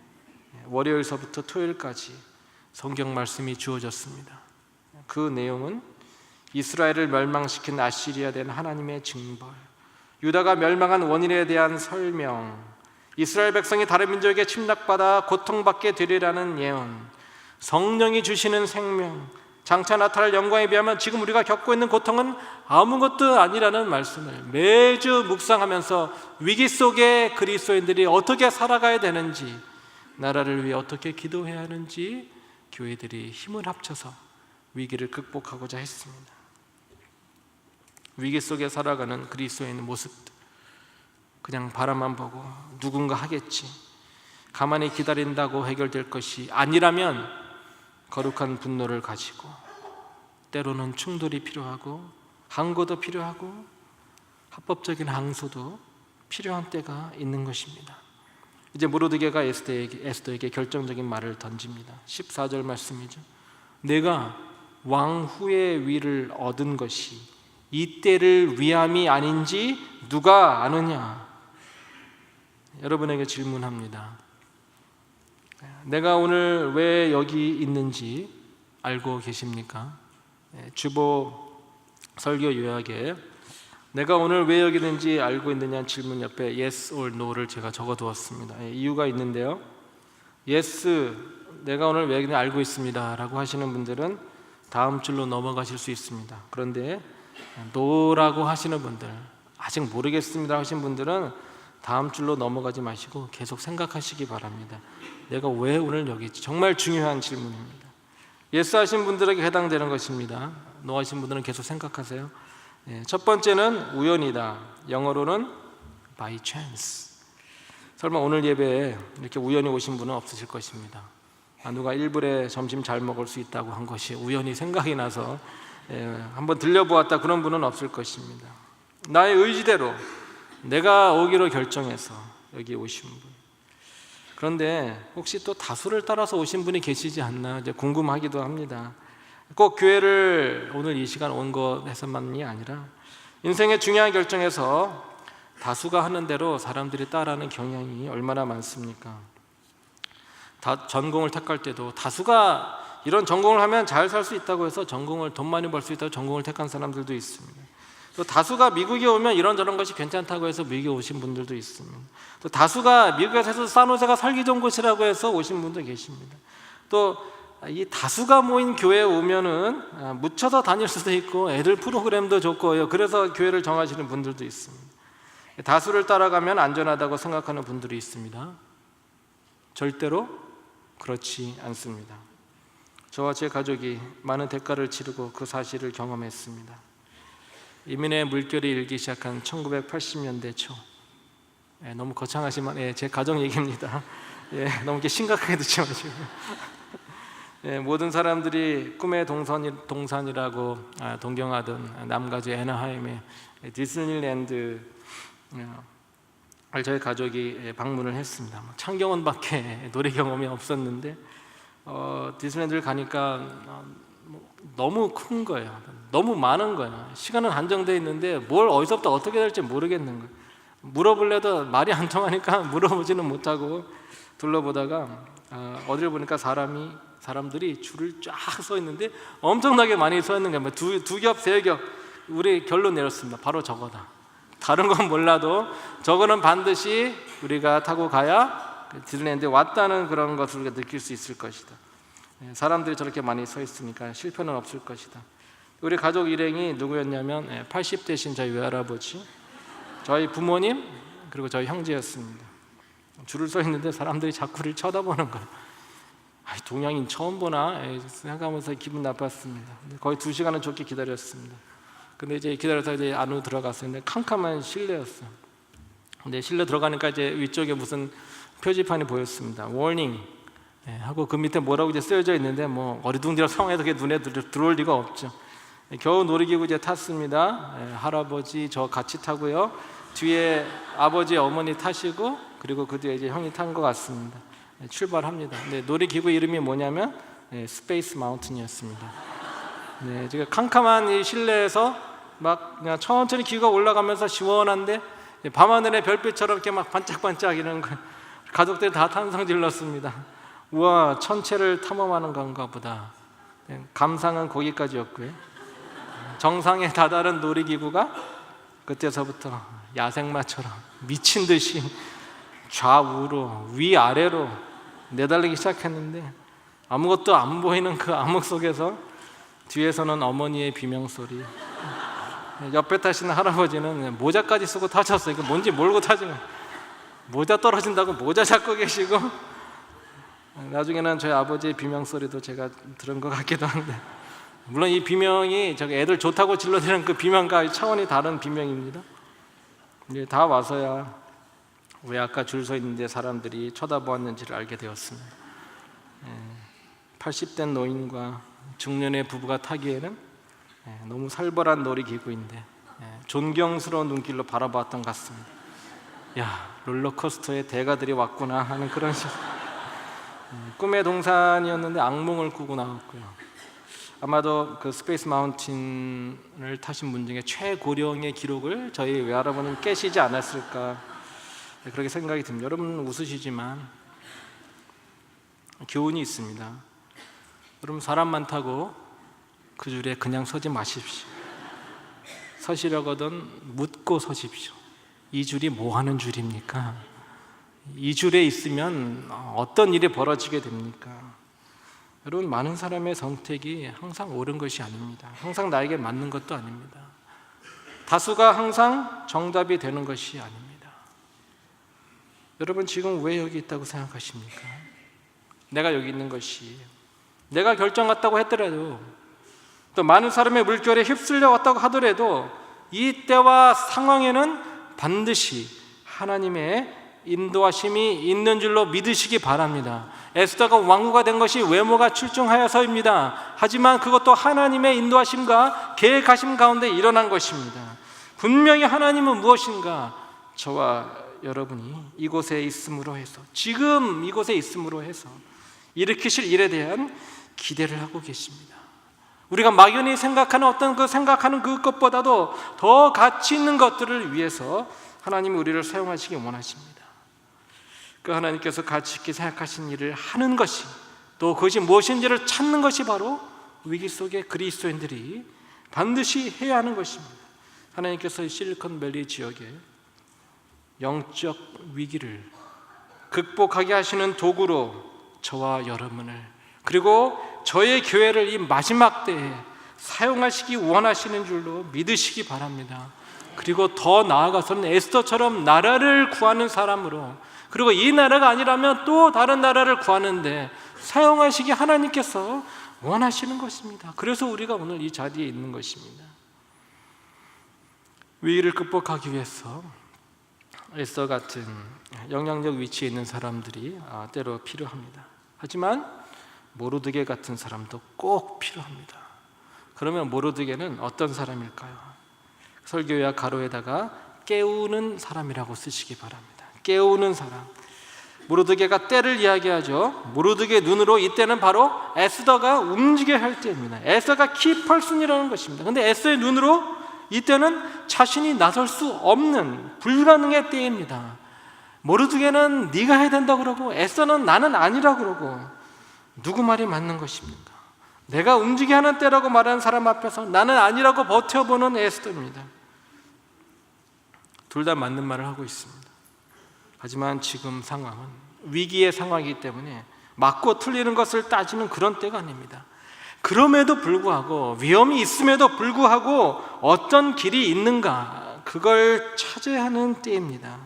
월요일서부터 토요일까지 성경 말씀이 주어졌습니다. 그 내용은 이스라엘을 멸망시킨 아시리아 된 하나님의 징벌, 유다가 멸망한 원인에 대한 설명, 이스라엘 백성이 다른 민족에게 침략받아 고통받게 되리라는 예언, 성령이 주시는 생명, 장차 나타날 영광에 비하면 지금 우리가 겪고 있는 고통은 아무것도 아니라는 말씀을 매주 묵상하면서 위기 속에 그리스도인들이 어떻게 살아가야 되는지, 나라를 위해 어떻게 기도해야 하는지 교회들이 힘을 합쳐서 위기를 극복하고자 했습니다. 위기 속에 살아가는 그리스도인의 모습들, 그냥 바라만 보고 누군가 하겠지, 가만히 기다린다고 해결될 것이 아니라면 거룩한 분노를 가지고 때로는 충돌이 필요하고 항고도 필요하고 합법적인 항소도 필요한 때가 있는 것입니다. 이제 모르드게가 에스더에게 결정적인 말을 던집니다. 14절 말씀이죠. 내가 왕후의 위를 얻은 것이 이때를 위함이 아닌지 누가 아느냐? 여러분에게 질문합니다. 내가 오늘 왜 여기 있는지 알고 계십니까? 주보 설교 요약에 내가 오늘 왜 여기 있는지 알고 있느냐는 질문 옆에 yes or no를 제가 적어두었습니다. 이유가 있는데요. yes, 내가 오늘 왜 여기 있는지 알고 있습니다 라고 하시는 분들은 다음 줄로 넘어가실 수 있습니다. 그런데 no라고 하시는 분들, 아직 모르겠습니다 하신 분들은 다음 줄로 넘어가지 마시고 계속 생각하시기 바랍니다. 내가 왜 오늘 여기 있지? 정말 중요한 질문입니다. 예스 하신 분들에게 해당되는 것입니다. 노 하신 분들은 계속 생각하세요. 첫 번째는 우연이다. 영어로는 by chance. 설마 오늘 예배에 이렇게 우연히 오신 분은 없으실 것입니다. 누가 일부러 점심 잘 먹을 수 있다고 한 것이 우연히 생각이 나서 한번 들려보았다, 그런 분은 없을 것입니다. 나의 의지대로 내가 오기로 결정해서 여기 오신 분. 그런데 혹시 또 다수를 따라서 오신 분이 계시지 않나 이제 궁금하기도 합니다. 꼭 교회를 오늘 이 시간 온 것에서만이 아니라 인생의 중요한 결정에서 다수가 하는 대로 사람들이 따라하는 경향이 얼마나 많습니까? 전공을 택할 때도 다수가 이런 전공을 하면 잘 살 수 있다고 해서 전공을 돈 많이 벌 수 있다고 전공을 택한 사람들도 있습니다. 또 다수가 미국에 오면 이런저런 것이 괜찮다고 해서 미국에 오신 분들도 있습니다. 또 다수가 미국에서 산호세가 살기 좋은 곳이라고 해서 오신 분도 계십니다. 또 이 다수가 모인 교회에 오면은 묻혀서 다닐 수도 있고 애들 프로그램도 좋고요. 그래서 교회를 정하시는 분들도 있습니다. 다수를 따라가면 안전하다고 생각하는 분들이 있습니다. 절대로 그렇지 않습니다. 저와 제 가족이 많은 대가를 치르고 그 사실을 경험했습니다. 이민의 물결이 일기 시작한 1980년대 초. 너무 거창하지만 제 가정 얘기입니다. 너무 이렇게 심각하게 듣지 마시고. 모든 사람들이 꿈의 동산이라고 동경하던 남가주 애나하임의 디즈니랜드 저희 가족이 방문을 했습니다. 창경원밖에 놀이 경험이 없었는데 디즈니랜드를 가니까 너무 큰 거예요. 너무 많은 거예요. 시간은 한정되어 있는데 뭘 어디서부터 어떻게 될지 모르겠는 거예요. 물어보려도 말이 안 통하니까 물어보지는 못하고 둘러보다가 어디를 보니까 사람들이 줄을 쫙 서 있는데 엄청나게 많이 서 있는 거예요. 두 겹, 세 겹. 우리 결론 내렸습니다. 바로 저거다. 다른 건 몰라도 저거는 반드시 우리가 타고 가야 디즈니랜드에 왔다는 그런 것을 우리가 느낄 수 있을 것이다. 사람들이 저렇게 많이 서 있으니까 실패는 없을 것이다. 우리 가족 일행이 누구였냐면 80대신 저희 외할아버지, 저희 부모님, 그리고 저희 형제였습니다. 줄을 서 있는데 사람들이 자꾸 우리를 쳐다보는 거예요. 동양인 처음 보나 생각하면서 기분 나빴습니다. 거의 2시간은 좋게 기다렸습니다. 근데 이제 기다려서 이제 안으로 들어갔었는데 캄캄한 실내였어. 근데 실내 들어가니까 이제 위쪽에 무슨 표지판이 보였습니다. 워닝 하고 그 밑에 뭐라고 이제 쓰여져 있는데 뭐 어리둥절한 상황에서 그게 눈에 들어올 리가 없죠. 겨우 놀이기구 이제 탔습니다. 할아버지 저 같이 타고요. 뒤에 아버지 어머니 타시고 그리고 그 뒤에 이제 형이 탄 것 같습니다. 출발합니다. 근데 놀이기구 이름이 뭐냐면 스페이스 마운틴이었습니다. 네, 제가 캄캄한 이 실내에서 막 그냥 천천히 기구가 올라가면서 시원한데 밤하늘의 별빛처럼 이렇게 막 반짝반짝 이러는 거 가족들이 다 탄성 질렀습니다. 우와, 천체를 탐험하는 건가 보다. 감상은 거기까지였고요. 정상에 다다른 놀이기구가 그때서부터 야생마처럼 미친 듯이 좌우로 위아래로 내달리기 시작했는데 아무것도 안 보이는 그 암흑 속에서 뒤에서는 어머니의 비명소리, 옆에 타시는 할아버지는 모자까지 쓰고 타셨어요. 이거 뭔지 모르고 타지만 모자 떨어진다고 모자 잡고 계시고, 나중에는 저희 아버지의 비명소리도 제가 들은 것 같기도 한데, 물론 이 비명이 저기 애들 좋다고 질러대는 그 비명과 차원이 다른 비명입니다. 이제 다 와서야 왜 아까 줄 서 있는데 사람들이 쳐다보았는지를 알게 되었습니다. 80대 노인과 중년의 부부가 타기에는 너무 살벌한 놀이기구인데 존경스러운 눈길로 바라보았던 것 같습니다. 야, 롤러코스터에 대가들이 왔구나 하는 그런 식으로. 꿈의 동산이었는데 악몽을 꾸고 나왔고요. 아마도 그 스페이스 마운틴을 타신 분 중에 최고령의 기록을 저희 외할아버지는 깨시지 않았을까, 그렇게 생각이 듭니다. 여러분 웃으시지만 교훈이 있습니다. 여러분 사람 많다고 그 줄에 그냥 서지 마십시오. 서시려거든 묻고 서십시오. 이 줄이 뭐 하는 줄입니까? 이 줄에 있으면 어떤 일이 벌어지게 됩니까? 여러분, 많은 사람의 선택이 항상 옳은 것이 아닙니다. 항상 나에게 맞는 것도 아닙니다. 다수가 항상 정답이 되는 것이 아닙니다. 여러분, 지금 왜 여기 있다고 생각하십니까? 내가 여기 있는 것이, 내가 결정 같다고 했더라도, 또 많은 사람의 물결에 휩쓸려 왔다고 하더라도 이 때와 상황에는 반드시 하나님의 인도하심이 있는 줄로 믿으시기 바랍니다. 에스더가 왕후가 된 것이 외모가 출중하여서입니다. 하지만 그것도 하나님의 인도하심과 계획하심 가운데 일어난 것입니다. 분명히 하나님은 무엇인가, 저와 여러분이 이곳에 있음으로 해서, 지금 이곳에 있음으로 해서 일으키실 일에 대한 기대를 하고 계십니다. 우리가 막연히 생각하는 어떤 생각하는 그것보다도 더 가치 있는 것들을 위해서 하나님이 우리를 사용하시기 원하십니다. 그 하나님께서 가치 있게 생각하신 일을 하는 것이, 또 그것이 무엇인지를 찾는 것이 바로 위기 속의 그리스도인들이 반드시 해야 하는 것입니다. 하나님께서 실리콘밸리 지역에 영적 위기를 극복하게 하시는 도구로 저와 여러분을, 그리고 저의 교회를 이 마지막 때에 사용하시기 원하시는 줄로 믿으시기 바랍니다. 그리고 더 나아가서는 에스더처럼 나라를 구하는 사람으로, 그리고 이 나라가 아니라면 또 다른 나라를 구하는데 사용하시기 하나님께서 원하시는 것입니다. 그래서 우리가 오늘 이 자리에 있는 것입니다. 위기를 극복하기 위해서 에스더 같은 영향력 위치에 있는 사람들이 때로 필요합니다. 하지만 모르드게 같은 사람도 꼭 필요합니다. 그러면 모르드게는 어떤 사람일까요? 설교야 가로에다가 깨우는 사람이라고 쓰시기 바랍니다. 깨우는 사람. 모르드게가 때를 이야기하죠. 모르드게 눈으로 이때는 바로 에스더가 움직여야 할 때입니다. 에스더가 키펄슨이라는 것입니다. 그런데 에스더의 눈으로 이때는 자신이 나설 수 없는 불가능의 때입니다. 모르드게는 네가 해야 된다고 그러고 에스더는 나는 아니라고 그러고, 누구 말이 맞는 것입니까? 내가 움직여야 하는 때라고 말하는 사람 앞에서 나는 아니라고 버텨보는 에스더입니다. 둘 다 맞는 말을 하고 있습니다. 하지만 지금 상황은 위기의 상황이기 때문에 맞고 틀리는 것을 따지는 그런 때가 아닙니다. 그럼에도 불구하고, 위험이 있음에도 불구하고 어떤 길이 있는가, 그걸 찾아야 하는 때입니다.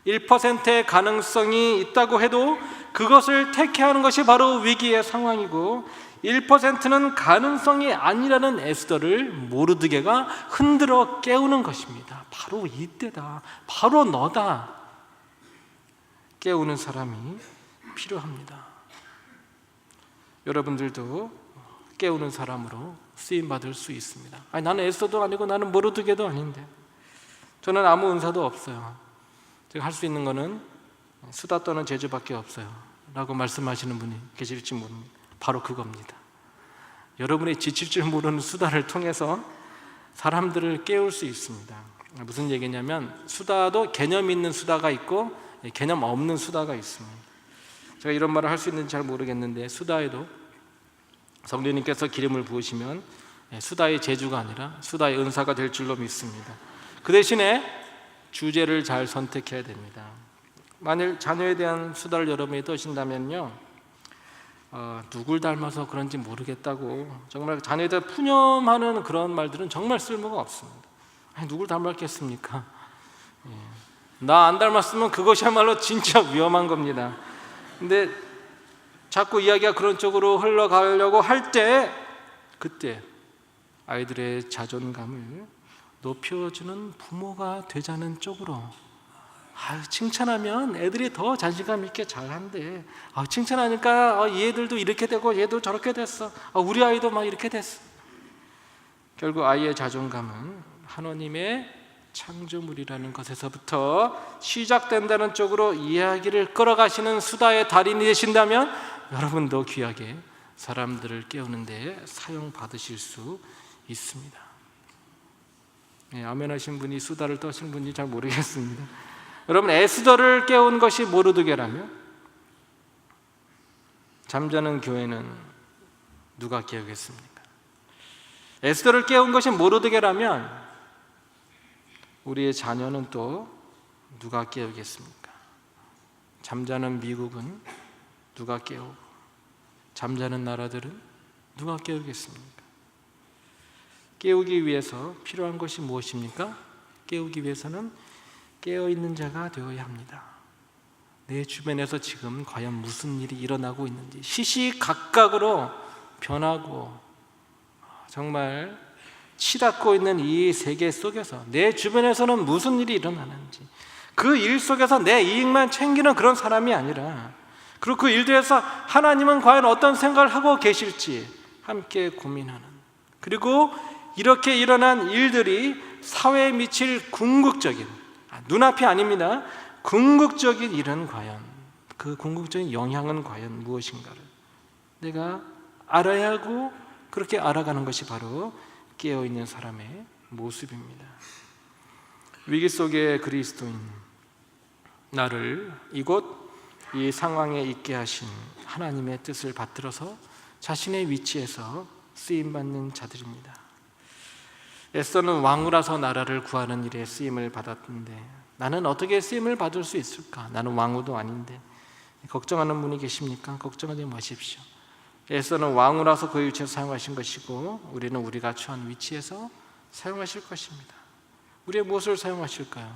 1%의 가능성이 있다고 해도 그것을 택해야 하는 것이 바로 위기의 상황이고, 1%는 가능성이 아니라는 에스더를 모르드게가 흔들어 깨우는 것입니다. 바로 이때다. 바로 너다. 깨우는 사람이 필요합니다. 여러분들도 깨우는 사람으로 쓰임받을 수 있습니다. 아니, 나는 에스더도 아니고 나는 모르드게도 아닌데, 저는 아무 은사도 없어요. 제가 할 수 있는 거는 수다 떠는 재주밖에 없어요 라고 말씀하시는 분이 계실지 모릅니다. 바로 그겁니다. 여러분이 지칠 줄 모르는 수다를 통해서 사람들을 깨울 수 있습니다. 무슨 얘기냐면, 수다도 개념 있는 수다가 있고 개념 없는 수다가 있습니다. 제가 이런 말을 할 수 있는지 잘 모르겠는데, 수다에도 성령님께서 기름을 부으시면 수다의 재주가 아니라 수다의 은사가 될 줄로 믿습니다. 그 대신에 주제를 잘 선택해야 됩니다. 만일 자녀에 대한 수다를 여러분이 떠신다면요, 누굴 닮아서 그런지 모르겠다고 정말 자녀에 대해 푸념하는 그런 말들은 정말 쓸모가 없습니다. 아니, 누굴 닮았겠습니까? 나 안 닮았으면 그것이야말로 진짜 위험한 겁니다. 근데 자꾸 이야기가 그런 쪽으로 흘러가려고 할 때, 그때 아이들의 자존감을 높여주는 부모가 되자는 쪽으로, 칭찬하면 애들이 더 자신감 있게 잘한대. 칭찬하니까 얘들도 이렇게 되고 얘도 저렇게 됐어. 우리 아이도 막 이렇게 됐어. 결국 아이의 자존감은 하나님의 창조물이라는 것에서부터 시작된다는 쪽으로 이야기를 끌어가시는 수다의 달인이 되신다면, 여러분도 귀하게 사람들을 깨우는 데 사용받으실 수 있습니다. 아멘 하신 분이 수다를 떠신 분이 잘 모르겠습니다. 여러분, 에스더를 깨운 것이 모르드게라면 잠자는 교회는 누가 깨우겠습니까? 에스더를 깨운 것이 모르드게라면 우리의 자녀는 또 누가 깨우겠습니까? 잠자는 미국은 누가 깨우고, 잠자는 나라들은 누가 깨우겠습니까? 깨우기 위해서 필요한 것이 무엇입니까? 깨우기 위해서는 깨어있는 자가 되어야 합니다. 내 주변에서 지금 과연 무슨 일이 일어나고 있는지 시시각각으로 변하고 정말 치닫고 있는 이 세계 속에서 내 주변에서는 무슨 일이 일어나는지, 그 일 속에서 내 이익만 챙기는 그런 사람이 아니라, 그리고 그 일들에서 하나님은 과연 어떤 생각을 하고 계실지 함께 고민하는, 그리고 이렇게 일어난 일들이 사회에 미칠 궁극적인, 눈앞이 아닙니다, 궁극적인 일은 과연, 그 궁극적인 영향은 과연 무엇인가를 내가 알아야 하고, 그렇게 알아가는 것이 바로 깨어있는 사람의 모습입니다. 위기 속의 그리스도인, 나를 이곳 이 상황에 있게 하신 하나님의 뜻을 받들어서 자신의 위치에서 쓰임받는 자들입니다. 에스더는 왕후라서 나라를 구하는 일에 쓰임을 받았는데, 나는 어떻게 쓰임을 받을 수 있을까? 나는 왕후도 아닌데. 걱정하는 분이 계십니까? 걱정하지 마십시오. 에스더는 왕후라서 그 위치에서 사용하신 것이고, 우리는 우리가 처한 위치에서 사용하실 것입니다. 우리의 무엇을 사용하실까요?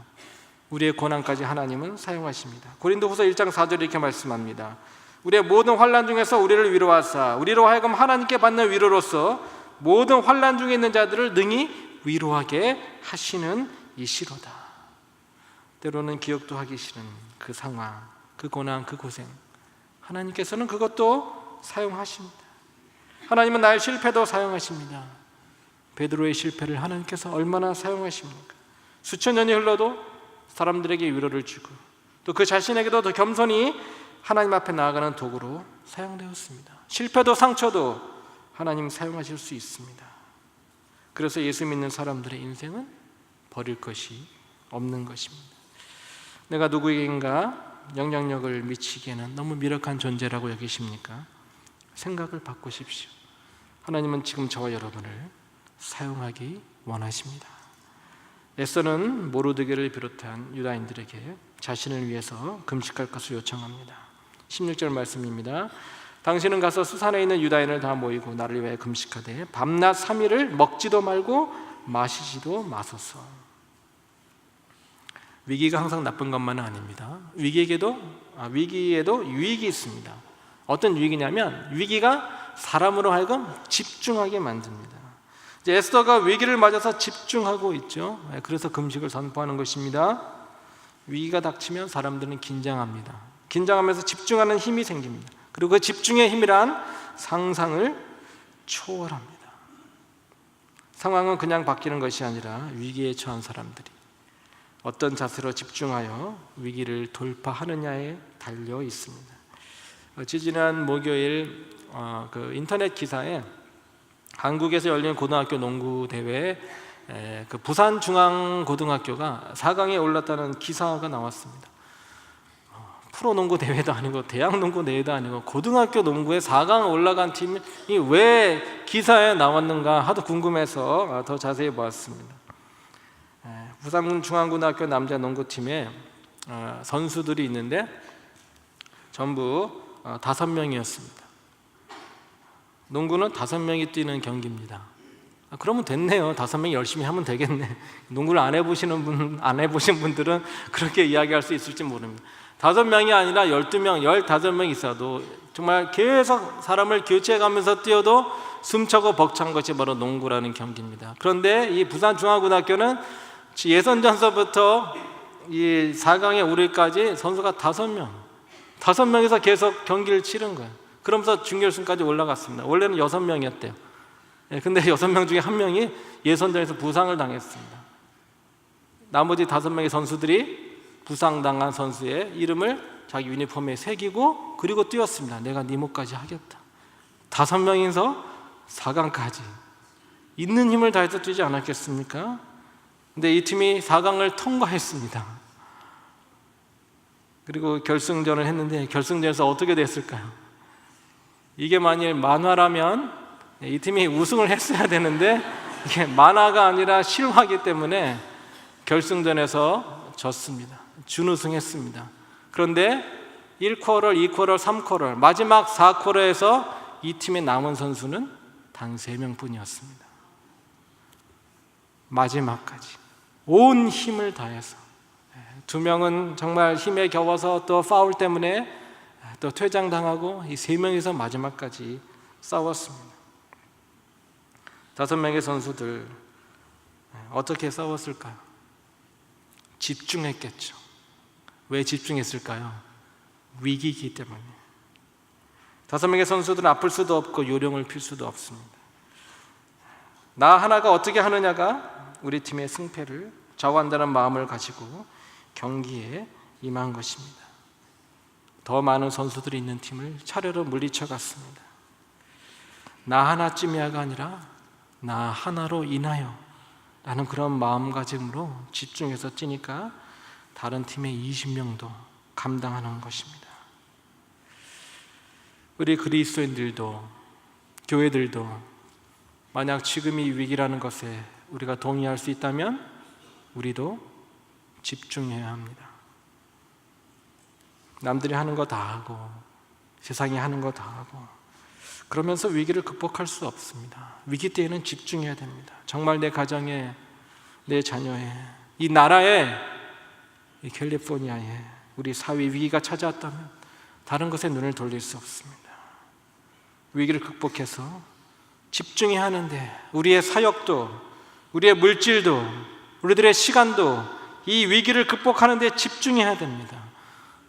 우리의 고난까지 하나님은 사용하십니다. 고린도후서 1장 4절에 이렇게 말씀합니다. 우리의 모든 환난 중에서 우리를 위로하사 우리로 하여금 하나님께 받는 위로로서 모든 환난 중에 있는 자들을 능히 위로하게 하시는 이시로다. 때로는 기억도 하기 싫은 그 상황, 그 고난, 그 고생, 하나님께서는 그것도 사용하십니다. 하나님은 나의 실패도 사용하십니다. 베드로의 실패를 하나님께서 얼마나 사용하십니까? 수천 년이 흘러도 사람들에게 위로를 주고, 또 그 자신에게도 더 겸손히 하나님 앞에 나아가는 도구로 사용되었습니다. 실패도 상처도 하나님 사용하실 수 있습니다. 그래서 예수 믿는 사람들의 인생은 버릴 것이 없는 것입니다. 내가 누구에게인가 영향력을 미치기에는 너무 미력한 존재라고 여기십니까? 생각을 바꾸십시오. 하나님은 지금 저와 여러분을 사용하기 원하십니다. 에스더는 모르드게를 비롯한 유다인들에게 자신을 위해서 금식할 것을 요청합니다. 16절 말씀입니다. 당신은 가서 수산에 있는 유다인을 다 모이고 나를 위하여 금식하되 밤낮 3일을 먹지도 말고 마시지도 마소서. 위기가 항상 나쁜 것만은 아닙니다. 위기에도 유익이 있습니다. 어떤 유익이냐면, 위기가 사람으로 하여금 집중하게 만듭니다. 이제 에스더가 위기를 맞아서 집중하고 있죠. 그래서 금식을 선포하는 것입니다. 위기가 닥치면 사람들은 긴장합니다. 긴장하면서 집중하는 힘이 생깁니다. 그리고 그 집중의 힘이란 상상을 초월합니다. 상황은 그냥 바뀌는 것이 아니라 위기에 처한 사람들이 어떤 자세로 집중하여 위기를 돌파하느냐에 달려 있습니다. 지지난 목요일 그 인터넷 기사에 한국에서 열린 고등학교 농구 대회에 그 부산중앙고등학교가 4강에 올랐다는 기사가 나왔습니다. 프로농구 대회도 아니고 대학농구 대회도 아니고 고등학교 농구에 4강 올라간 팀이 왜 기사에 나왔는가 하도 궁금해서 더 자세히 보았습니다. 부산중앙고등학교 남자 농구팀에 선수들이 있는데 전부 5명이었습니다. 농구는 5명이 뛰는 경기입니다. 그러면 됐네요. 5명이 열심히 하면 되겠네. 농구를 안 해보신 분들은 그렇게 이야기할 수 있을지 모릅니다. 5명이 아니라 12명, 15명 있어도 정말 계속 사람을 교체해가면서 뛰어도 숨차고 벅찬 것이 바로 농구라는 경기입니다. 그런데 이 부산중앙고등학교는 예선전서부터 이 4강에 오르기까지 선수가 5명에서 계속 경기를 치른 거예요. 그러면서 준결승까지 올라갔습니다. 원래는 6명이었대요. 근데 6명 중에 1명이 예선전에서 부상을 당했습니다. 나머지 5명의 선수들이 부상당한 선수의 이름을 자기 유니폼에 새기고 그리고 뛰었습니다. 내가 네 몫까지 하겠다. 5명이서 4강까지 있는 힘을 다해서 뛰지 않았겠습니까? 근데 이 팀이 4강을 통과했습니다. 그리고 결승전을 했는데 결승전에서 어떻게 됐을까요? 이게 만일 만화라면 이 팀이 우승을 했어야 되는데 이게 만화가 아니라 실화이기 때문에 결승전에서 졌습니다. 준우승했습니다. 그런데 1쿼터, 2쿼터, 3쿼터 마지막 4쿼터에서 이 팀에 남은 선수는 단 3명뿐이었습니다. 마지막까지 온 힘을 다해서 2명은 정말 힘에 겨워서 또 파울 때문에 또 퇴장당하고 이 3명이서 마지막까지 싸웠습니다. 5명의 선수들 어떻게 싸웠을까요? 집중했겠죠. 왜 집중했을까요? 위기이기 때문에. 5명의 선수들은 아플 수도 없고 요령을 필 수도 없습니다. 나 하나가 어떻게 하느냐가 우리 팀의 승패를 좌우한다는 마음을 가지고 경기에 임한 것입니다. 더 많은 선수들이 있는 팀을 차례로 물리쳐 갔습니다. 나 하나쯤이야가 아니라 나 하나로 인하여 라는 그런 마음가짐으로 집중해서 뛰니까 다른 팀의 20명도 감당하는 것입니다. 우리 그리스도인들도 교회들도 만약 지금이 위기라는 것에 우리가 동의할 수 있다면 우리도 집중해야 합니다. 남들이 하는 거 다 하고 세상이 하는 거 다 하고 그러면서 위기를 극복할 수 없습니다. 위기 때에는 집중해야 됩니다. 정말 내 가정에, 내 자녀에, 이 나라에, 이 캘리포니아에 우리 사회 위기가 찾아왔다면 다른 것에 눈을 돌릴 수 없습니다. 위기를 극복해서 집중해야 하는데 우리의 사역도, 우리의 물질도, 우리들의 시간도 이 위기를 극복하는 데 집중해야 됩니다.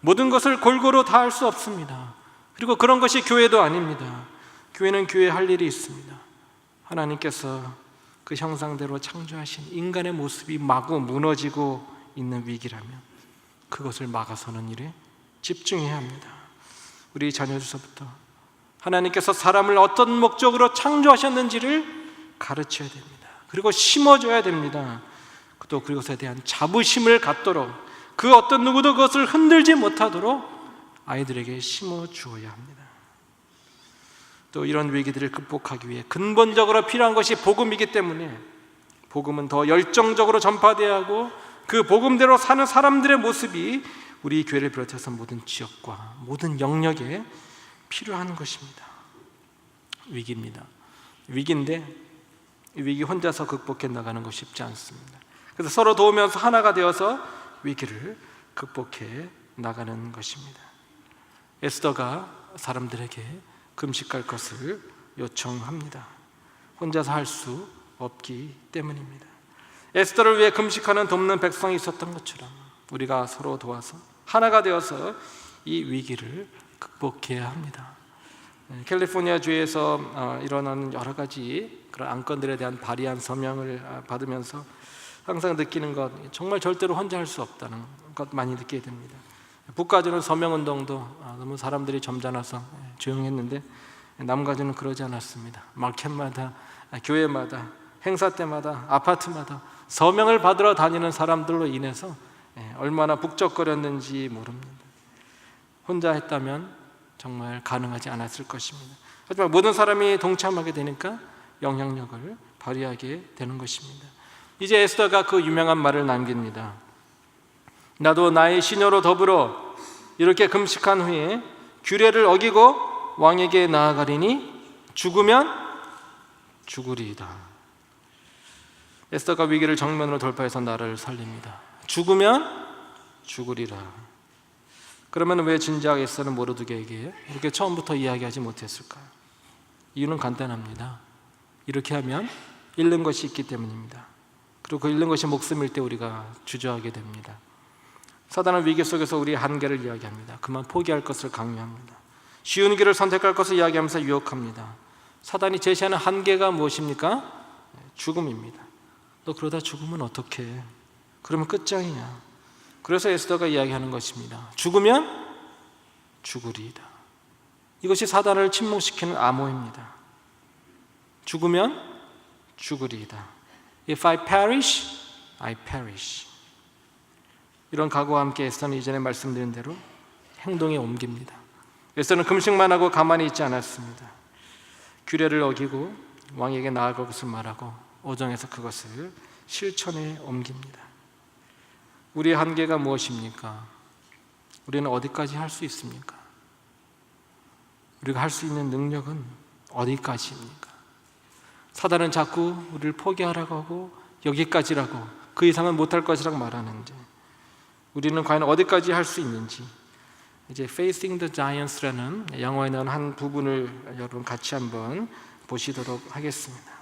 모든 것을 골고루 다 할 수 없습니다. 그리고 그런 것이 교회도 아닙니다. 교회는 교회에 할 일이 있습니다. 하나님께서 그 형상대로 창조하신 인간의 모습이 마구 무너지고 있는 위기라면 그것을 막아서는 일에 집중해야 합니다. 우리 자녀들서부터 하나님께서 사람을 어떤 목적으로 창조하셨는지를 가르쳐야 됩니다. 그리고 심어줘야 됩니다. 또 그것에 대한 자부심을 갖도록 그 어떤 누구도 그것을 흔들지 못하도록 아이들에게 심어주어야 합니다. 또 이런 위기들을 극복하기 위해 근본적으로 필요한 것이 복음이기 때문에 복음은 더 열정적으로 전파되어야 하고 그 복음대로 사는 사람들의 모습이 우리 교회를 비롯해서 모든 지역과 모든 영역에 필요한 것입니다. 위기입니다. 위기인데 이 위기 혼자서 극복해 나가는 것이 쉽지 않습니다. 그래서 서로 도우면서 하나가 되어서 위기를 극복해 나가는 것입니다. 에스더가 사람들에게 금식할 것을 요청합니다. 혼자서 할 수 없기 때문입니다. 에스더를 위해 금식하는 돕는 백성이 있었던 것처럼 우리가 서로 도와서 하나가 되어서 이 위기를 극복해야 합니다. 캘리포니아 주에서 일어나는 여러 가지 그런 안건들에 대한 발의한 서명을 받으면서 항상 느끼는 것, 정말 절대로 혼자 할 수 없다는 것 많이 느끼게 됩니다. 북가주는 서명운동도 너무 사람들이 점잖아서 조용했는데, 남가주는 그러지 않았습니다. 마켓마다, 교회마다, 행사 때마다, 아파트마다 서명을 받으러 다니는 사람들로 인해서 얼마나 북적거렸는지 모릅니다. 혼자 했다면 정말 가능하지 않았을 것입니다. 하지만 모든 사람이 동참하게 되니까 영향력을 발휘하게 되는 것입니다. 이제 에스더가 그 유명한 말을 남깁니다. 나도 나의 시녀로 더불어 이렇게 금식한 후에 규례를 어기고 왕에게 나아가리니 죽으면 죽으리이다. 에스더가 위기를 정면으로 돌파해서 나라를 살립니다. 죽으면 죽으리라. 그러면 왜 진작 에스더는 모르드게에게 이렇게 처음부터 이야기하지 못했을까요? 이유는 간단합니다. 이렇게 하면 잃는 것이 있기 때문입니다. 그리고 그 잃는 것이 목숨일 때 우리가 주저하게 됩니다. 사단은 위기 속에서 우리의 한계를 이야기합니다. 그만 포기할 것을 강요합니다. 쉬운 길을 선택할 것을 이야기하면서 유혹합니다. 사단이 제시하는 한계가 무엇입니까? 죽음입니다. 너 그러다 죽으면 어떡해? 그러면 끝장이야. 그래서 에스더가 이야기하는 것입니다. 죽으면 죽으리이다. 이것이 사단을 침묵시키는 암호입니다. 죽으면 죽으리이다. If I perish, I perish. 이런 각오와 함께 에스더는 이전에 말씀드린 대로 행동에 옮깁니다. 에스더는 금식만 하고 가만히 있지 않았습니다. 규례를 어기고 왕에게 나아갈 것을 말하고 오정에서 그것을 실천에 옮깁니다. 우리의 한계가 무엇입니까? 우리는 어디까지 할 수 있습니까? 우리가 할 수 있는 능력은 어디까지입니까? 사단은 자꾸 우리를 포기하라고 하고 여기까지라고, 그 이상은 못할 것이라고 말하는데 우리는 과연 어디까지 할 수 있는지, 이제 Facing the Giants라는 영화에 나오는 한 부분을 여러분 같이 한번 보시도록 하겠습니다.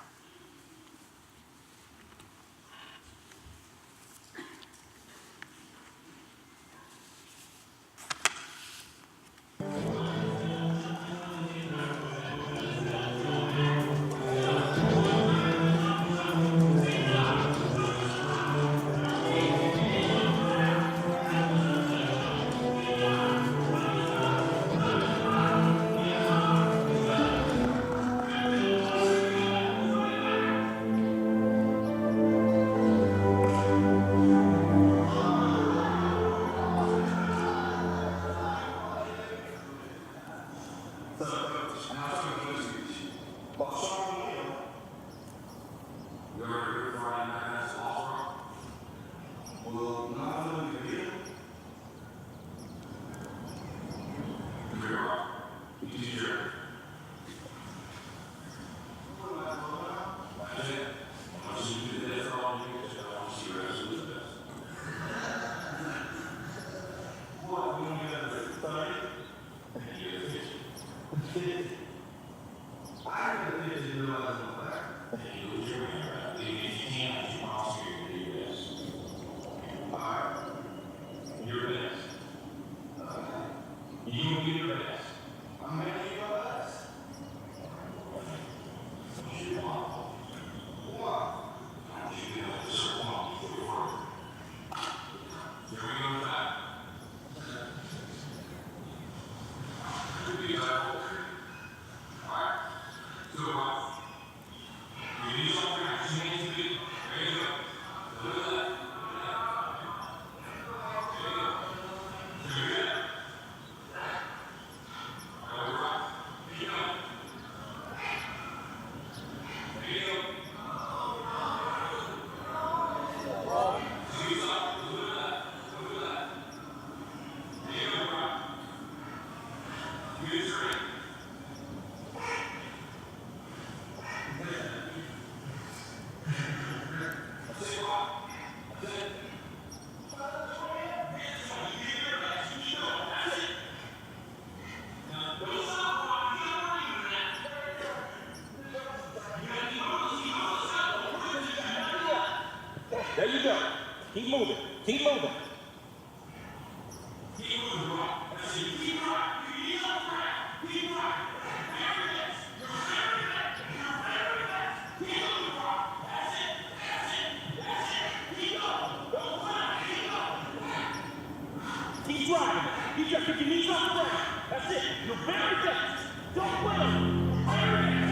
Keep driving. Keep your knees off the ground. That's it. You're very fast. Don't wait.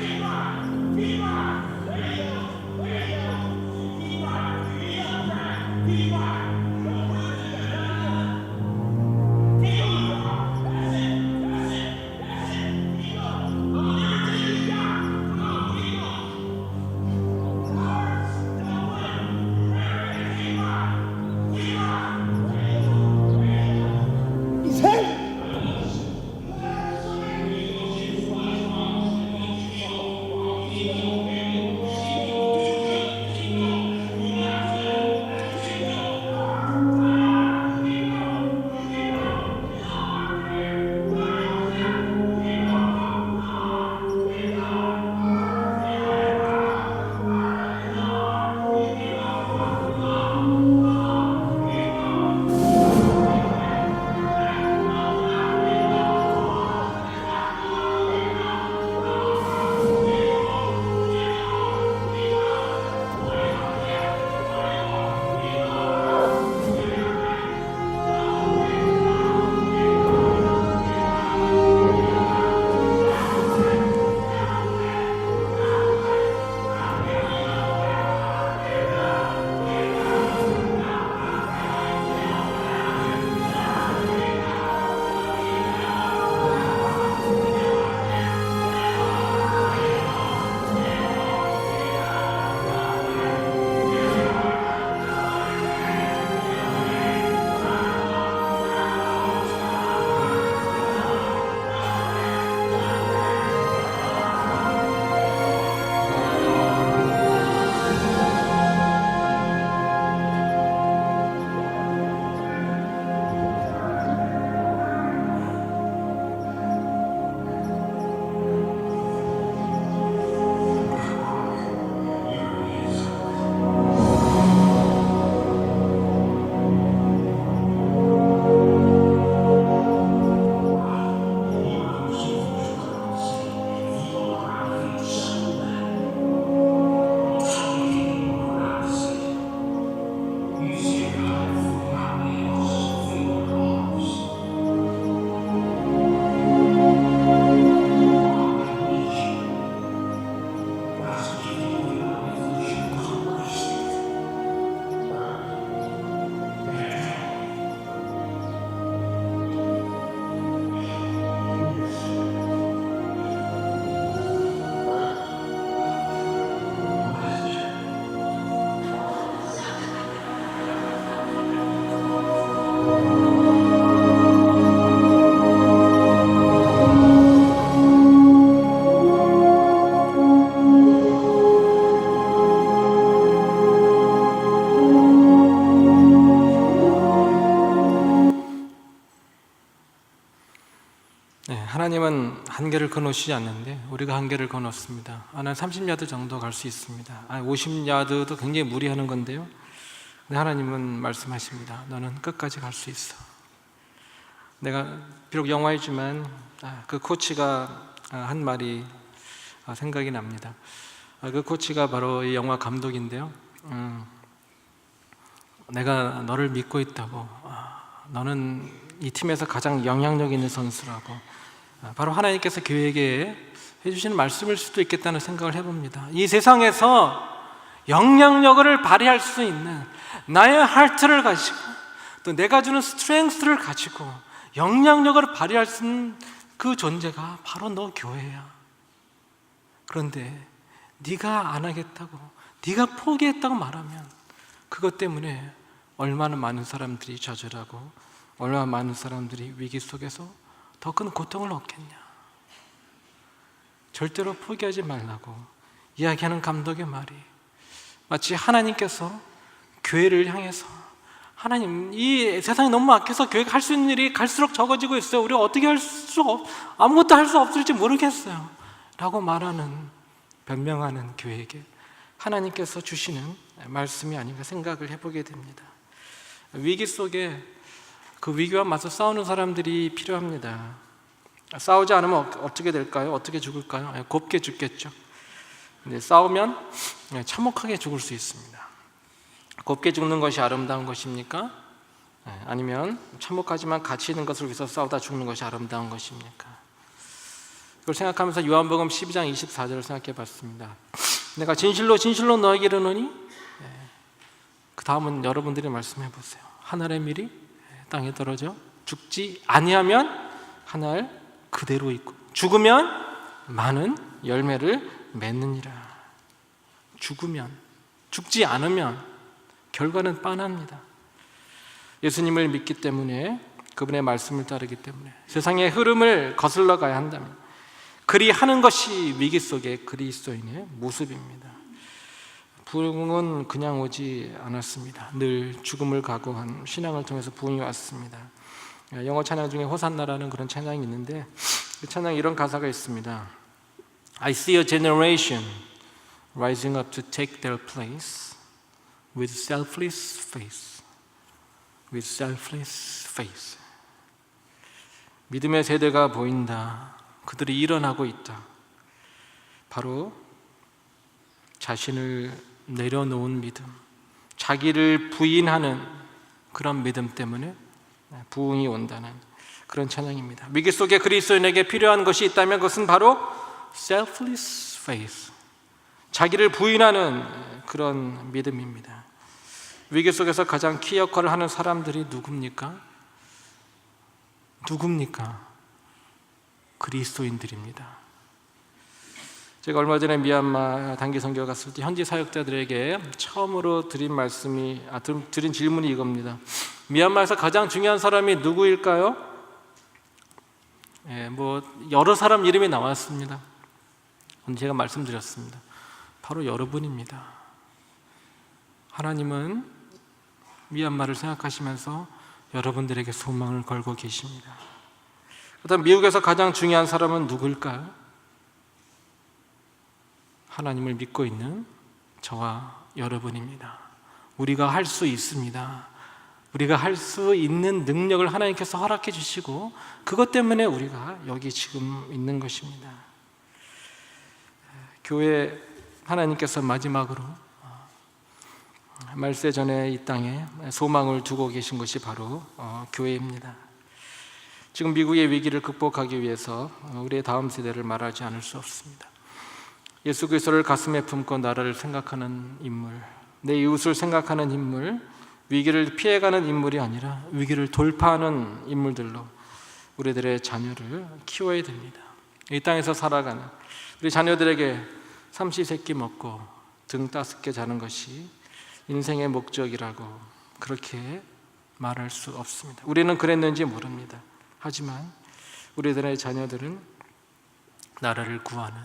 Keep driving. Keep driving. There you go. There you go. Keep driving. Knees off the ground. Keep driving. Don't wait. Keep going. That's it. That's it. That's it. Keep going. Come on, everything you got. Come on, keep going. Don't wait. Keep driving. Keep driving. He's hit! 하나님은 한계를 거놓으시지 않는데 우리가 한계를 거놓습니다. 난 30야드 정도 갈 수 있습니다. 50야드도 굉장히 무리하는 건데요. 근데 하나님은 말씀하십니다. 너는 끝까지 갈 수 있어. 내가 비록 영화이지만 그 코치가 한 말이 생각이 납니다. 그 코치가 바로 이 영화 감독인데요. 내가 너를 믿고 있다고. 너는 이 팀에서 가장 영향력 있는 선수라고. 바로 하나님께서 교회에게 해주시는 말씀일 수도 있겠다는 생각을 해봅니다. 이 세상에서 영향력을 발휘할 수 있는 나의 하트를 가지고 또 내가 주는 스트렝스를 가지고 영향력을 발휘할 수 있는 그 존재가 바로 너 교회야. 그런데 네가 안 하겠다고, 네가 포기했다고 말하면 그것 때문에 얼마나 많은 사람들이 좌절하고 얼마나 많은 사람들이 위기 속에서 더 큰 고통을 얻겠냐. 절대로 포기하지 말라고 이야기하는 감독의 말이 마치 하나님께서 교회를 향해서 하나님, 이 세상이 너무 막혀서 교회가 할 수 있는 일이 갈수록 적어지고 있어요. 우리가 어떻게 아무것도 할 수 없을지 모르겠어요 라고 말하는, 변명하는 교회에게 하나님께서 주시는 말씀이 아닌가 생각을 해보게 됩니다. 위기 속에 그 위기와 맞서 싸우는 사람들이 필요합니다. 싸우지 않으면 어떻게 될까요? 어떻게 죽을까요? 곱게 죽겠죠. 근데 싸우면 참혹하게 죽을 수 있습니다. 곱게 죽는 것이 아름다운 것입니까? 아니면 참혹하지만 가치 있는 것을 위해서 싸우다 죽는 것이 아름다운 것입니까? 그걸 생각하면서 요한복음 12장 24절을 생각해 봤습니다. 내가 진실로 진실로 너에게 이르노니, 그 다음은 여러분들이 말씀해 보세요. 하늘의 밀이 땅에 떨어져 죽지 아니하면 하늘 그대로 있고 죽으면 많은 열매를 맺느니라. 죽으면, 죽지 않으면 결과는 뻔합니다. 예수님을 믿기 때문에, 그분의 말씀을 따르기 때문에, 세상의 흐름을 거슬러 가야 한다면 그리 하는 것이 위기 속의 그리스도인의 모습입니다. 부흥은 그냥 오지 않았습니다. 늘 죽음을 각오한 신앙을 통해서 부흥이 왔습니다. 영어 찬양 중에 호산나라는 그런 찬양이 있는데, 그 찬양에 이런 가사가 있습니다. I see a generation rising up to take their place with selfless faith. With selfless faith. 믿음의 세대가 보인다. 그들이 일어나고 있다. 바로 자신을 내려놓은 믿음, 자기를 부인하는 그런 믿음 때문에 부흥이 온다는 그런 찬양입니다. 위기 속에 그리스도인에게 필요한 것이 있다면 그것은 바로 selfless faith, 자기를 부인하는 그런 믿음입니다. 위기 속에서 가장 키 역할을 하는 사람들이 누굽니까? 그리스도인들입니다. 제가 얼마 전에 미얀마 단기 선교 갔을 때 현지 사역자들에게 처음으로 드린 질문이 이겁니다. 미얀마에서 가장 중요한 사람이 누구일까요? 여러 사람 이름이 나왔습니다. 제가 말씀드렸습니다. 바로 여러분입니다. 하나님은 미얀마를 생각하시면서 여러분들에게 소망을 걸고 계십니다. 그렇다면 미국에서 가장 중요한 사람은 누구일까요? 하나님을 믿고 있는 저와 여러분입니다. 우리가 할 수 있습니다. 우리가 할 수 있는 능력을 하나님께서 허락해 주시고, 그것 때문에 우리가 여기 지금 있는 것입니다. 교회 하나님께서 마지막으로 말세 전에 이 땅에 소망을 두고 계신 것이 바로 교회입니다. 지금 미국의 위기를 극복하기 위해서 우리의 다음 세대를 말하지 않을 수 없습니다. 예수 그리스도를 가슴에 품고 나라를 생각하는 인물, 내 이웃을 생각하는 인물, 위기를 피해가는 인물이 아니라 위기를 돌파하는 인물들로 우리들의 자녀를 키워야 됩니다. 이 땅에서 살아가는 우리 자녀들에게 삼시세끼 먹고 등 따숩게 자는 것이 인생의 목적이라고 그렇게 말할 수 없습니다. 우리는 그랬는지 모릅니다. 하지만 우리들의 자녀들은 나라를 구하는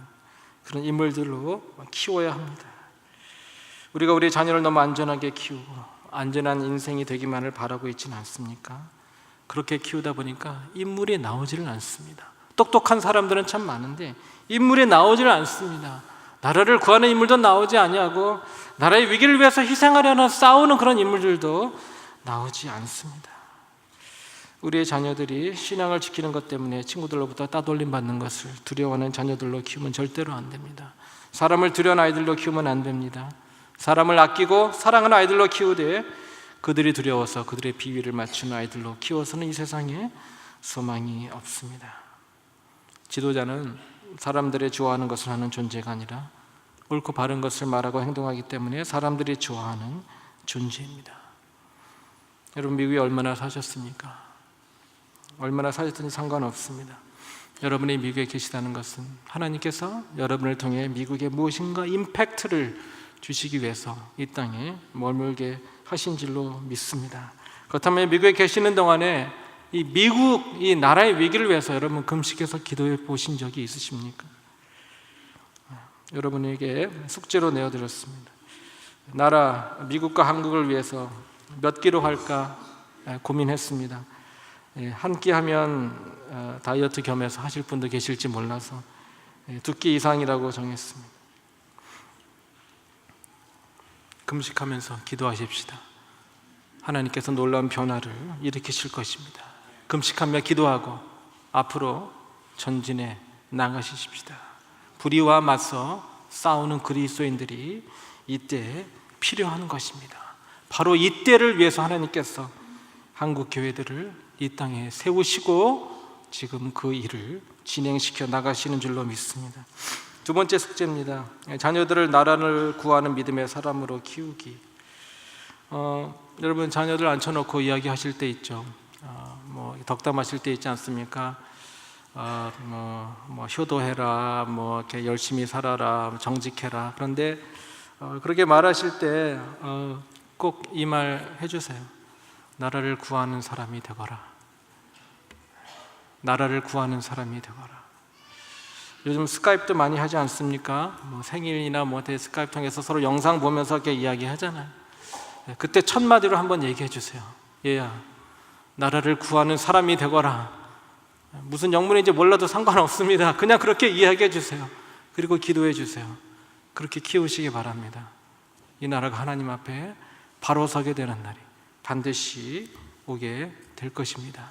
그런 인물들로 키워야 합니다. 우리가 우리 자녀를 너무 안전하게 키우고 안전한 인생이 되기만을 바라고 있지는 않습니까? 그렇게 키우다 보니까 인물이 나오지를 않습니다. 똑똑한 사람들은 참 많은데 인물이 나오지를 않습니다. 나라를 구하는 인물도 나오지 아니하고 나라의 위기를 위해서 희생하려는 싸우는 그런 인물들도 나오지 않습니다. 우리의 자녀들이 신앙을 지키는 것 때문에 친구들로부터 따돌림 받는 것을 두려워하는 자녀들로 키우면 절대로 안 됩니다. 사람을 두려운 아이들로 키우면 안 됩니다. 사람을 아끼고 사랑하는 아이들로 키우되 그들이 두려워서 그들의 비위를 맞추는 아이들로 키워서는 이 세상에 소망이 없습니다. 지도자는 사람들이 좋아하는 것을 하는 존재가 아니라 옳고 바른 것을 말하고 행동하기 때문에 사람들이 좋아하는 존재입니다. 여러분, 미국에 얼마나 사셨습니까? 얼마나 사셨든지 상관없습니다. 여러분이 미국에 계시다는 것은 하나님께서 여러분을 통해 미국에 무엇인가 임팩트를 주시기 위해서 이 땅에 머물게 하신 줄로 믿습니다. 그렇다면 미국에 계시는 동안에 이 미국, 이 나라의 위기를 위해서 여러분 금식해서 기도해 보신 적이 있으십니까? 여러분에게 숙제로 내어드렸습니다. 나라 미국과 한국을 위해서 몇 끼로 할까 고민했습니다. 한 끼 하면 다이어트 겸해서 하실 분도 계실지 몰라서 2끼 이상이라고 정했습니다. 금식하면서 기도하십시다. 하나님께서 놀라운 변화를 일으키실 것입니다. 금식하며 기도하고 앞으로 전진해 나가십시다. 불의와 맞서 싸우는 그리스도인들이 이때 필요한 것입니다. 바로 이때를 위해서 하나님께서 한국 교회들을 이 땅에 세우시고 지금 그 일을 진행시켜 나가시는 줄로 믿습니다. 두 번째 숙제입니다. 자녀들을 나라를 구하는 믿음의 사람으로 키우기. 여러분 자녀들 앉혀놓고 이야기하실 때 있죠. 뭐 덕담하실 때 있지 않습니까? 뭐 효도해라, 뭐 이렇게 열심히 살아라, 정직해라. 그런데 그렇게 말하실 때 꼭 이 말 해주세요. 나라를 구하는 사람이 되거라. 나라를 구하는 사람이 되거라. 요즘 스카이프도 많이 하지 않습니까? 뭐 생일이나 뭐 스카이프 통해서 서로 영상 보면서 이렇게 이야기하잖아요. 그때 첫 마디로 한번 얘기해 주세요. 얘야, 나라를 구하는 사람이 되거라. 무슨 영문인지 몰라도 상관없습니다. 그냥 그렇게 이야기해 주세요. 그리고 기도해 주세요. 그렇게 키우시기 바랍니다. 이 나라가 하나님 앞에 바로 서게 되는 날이 반드시 오게 될 것입니다.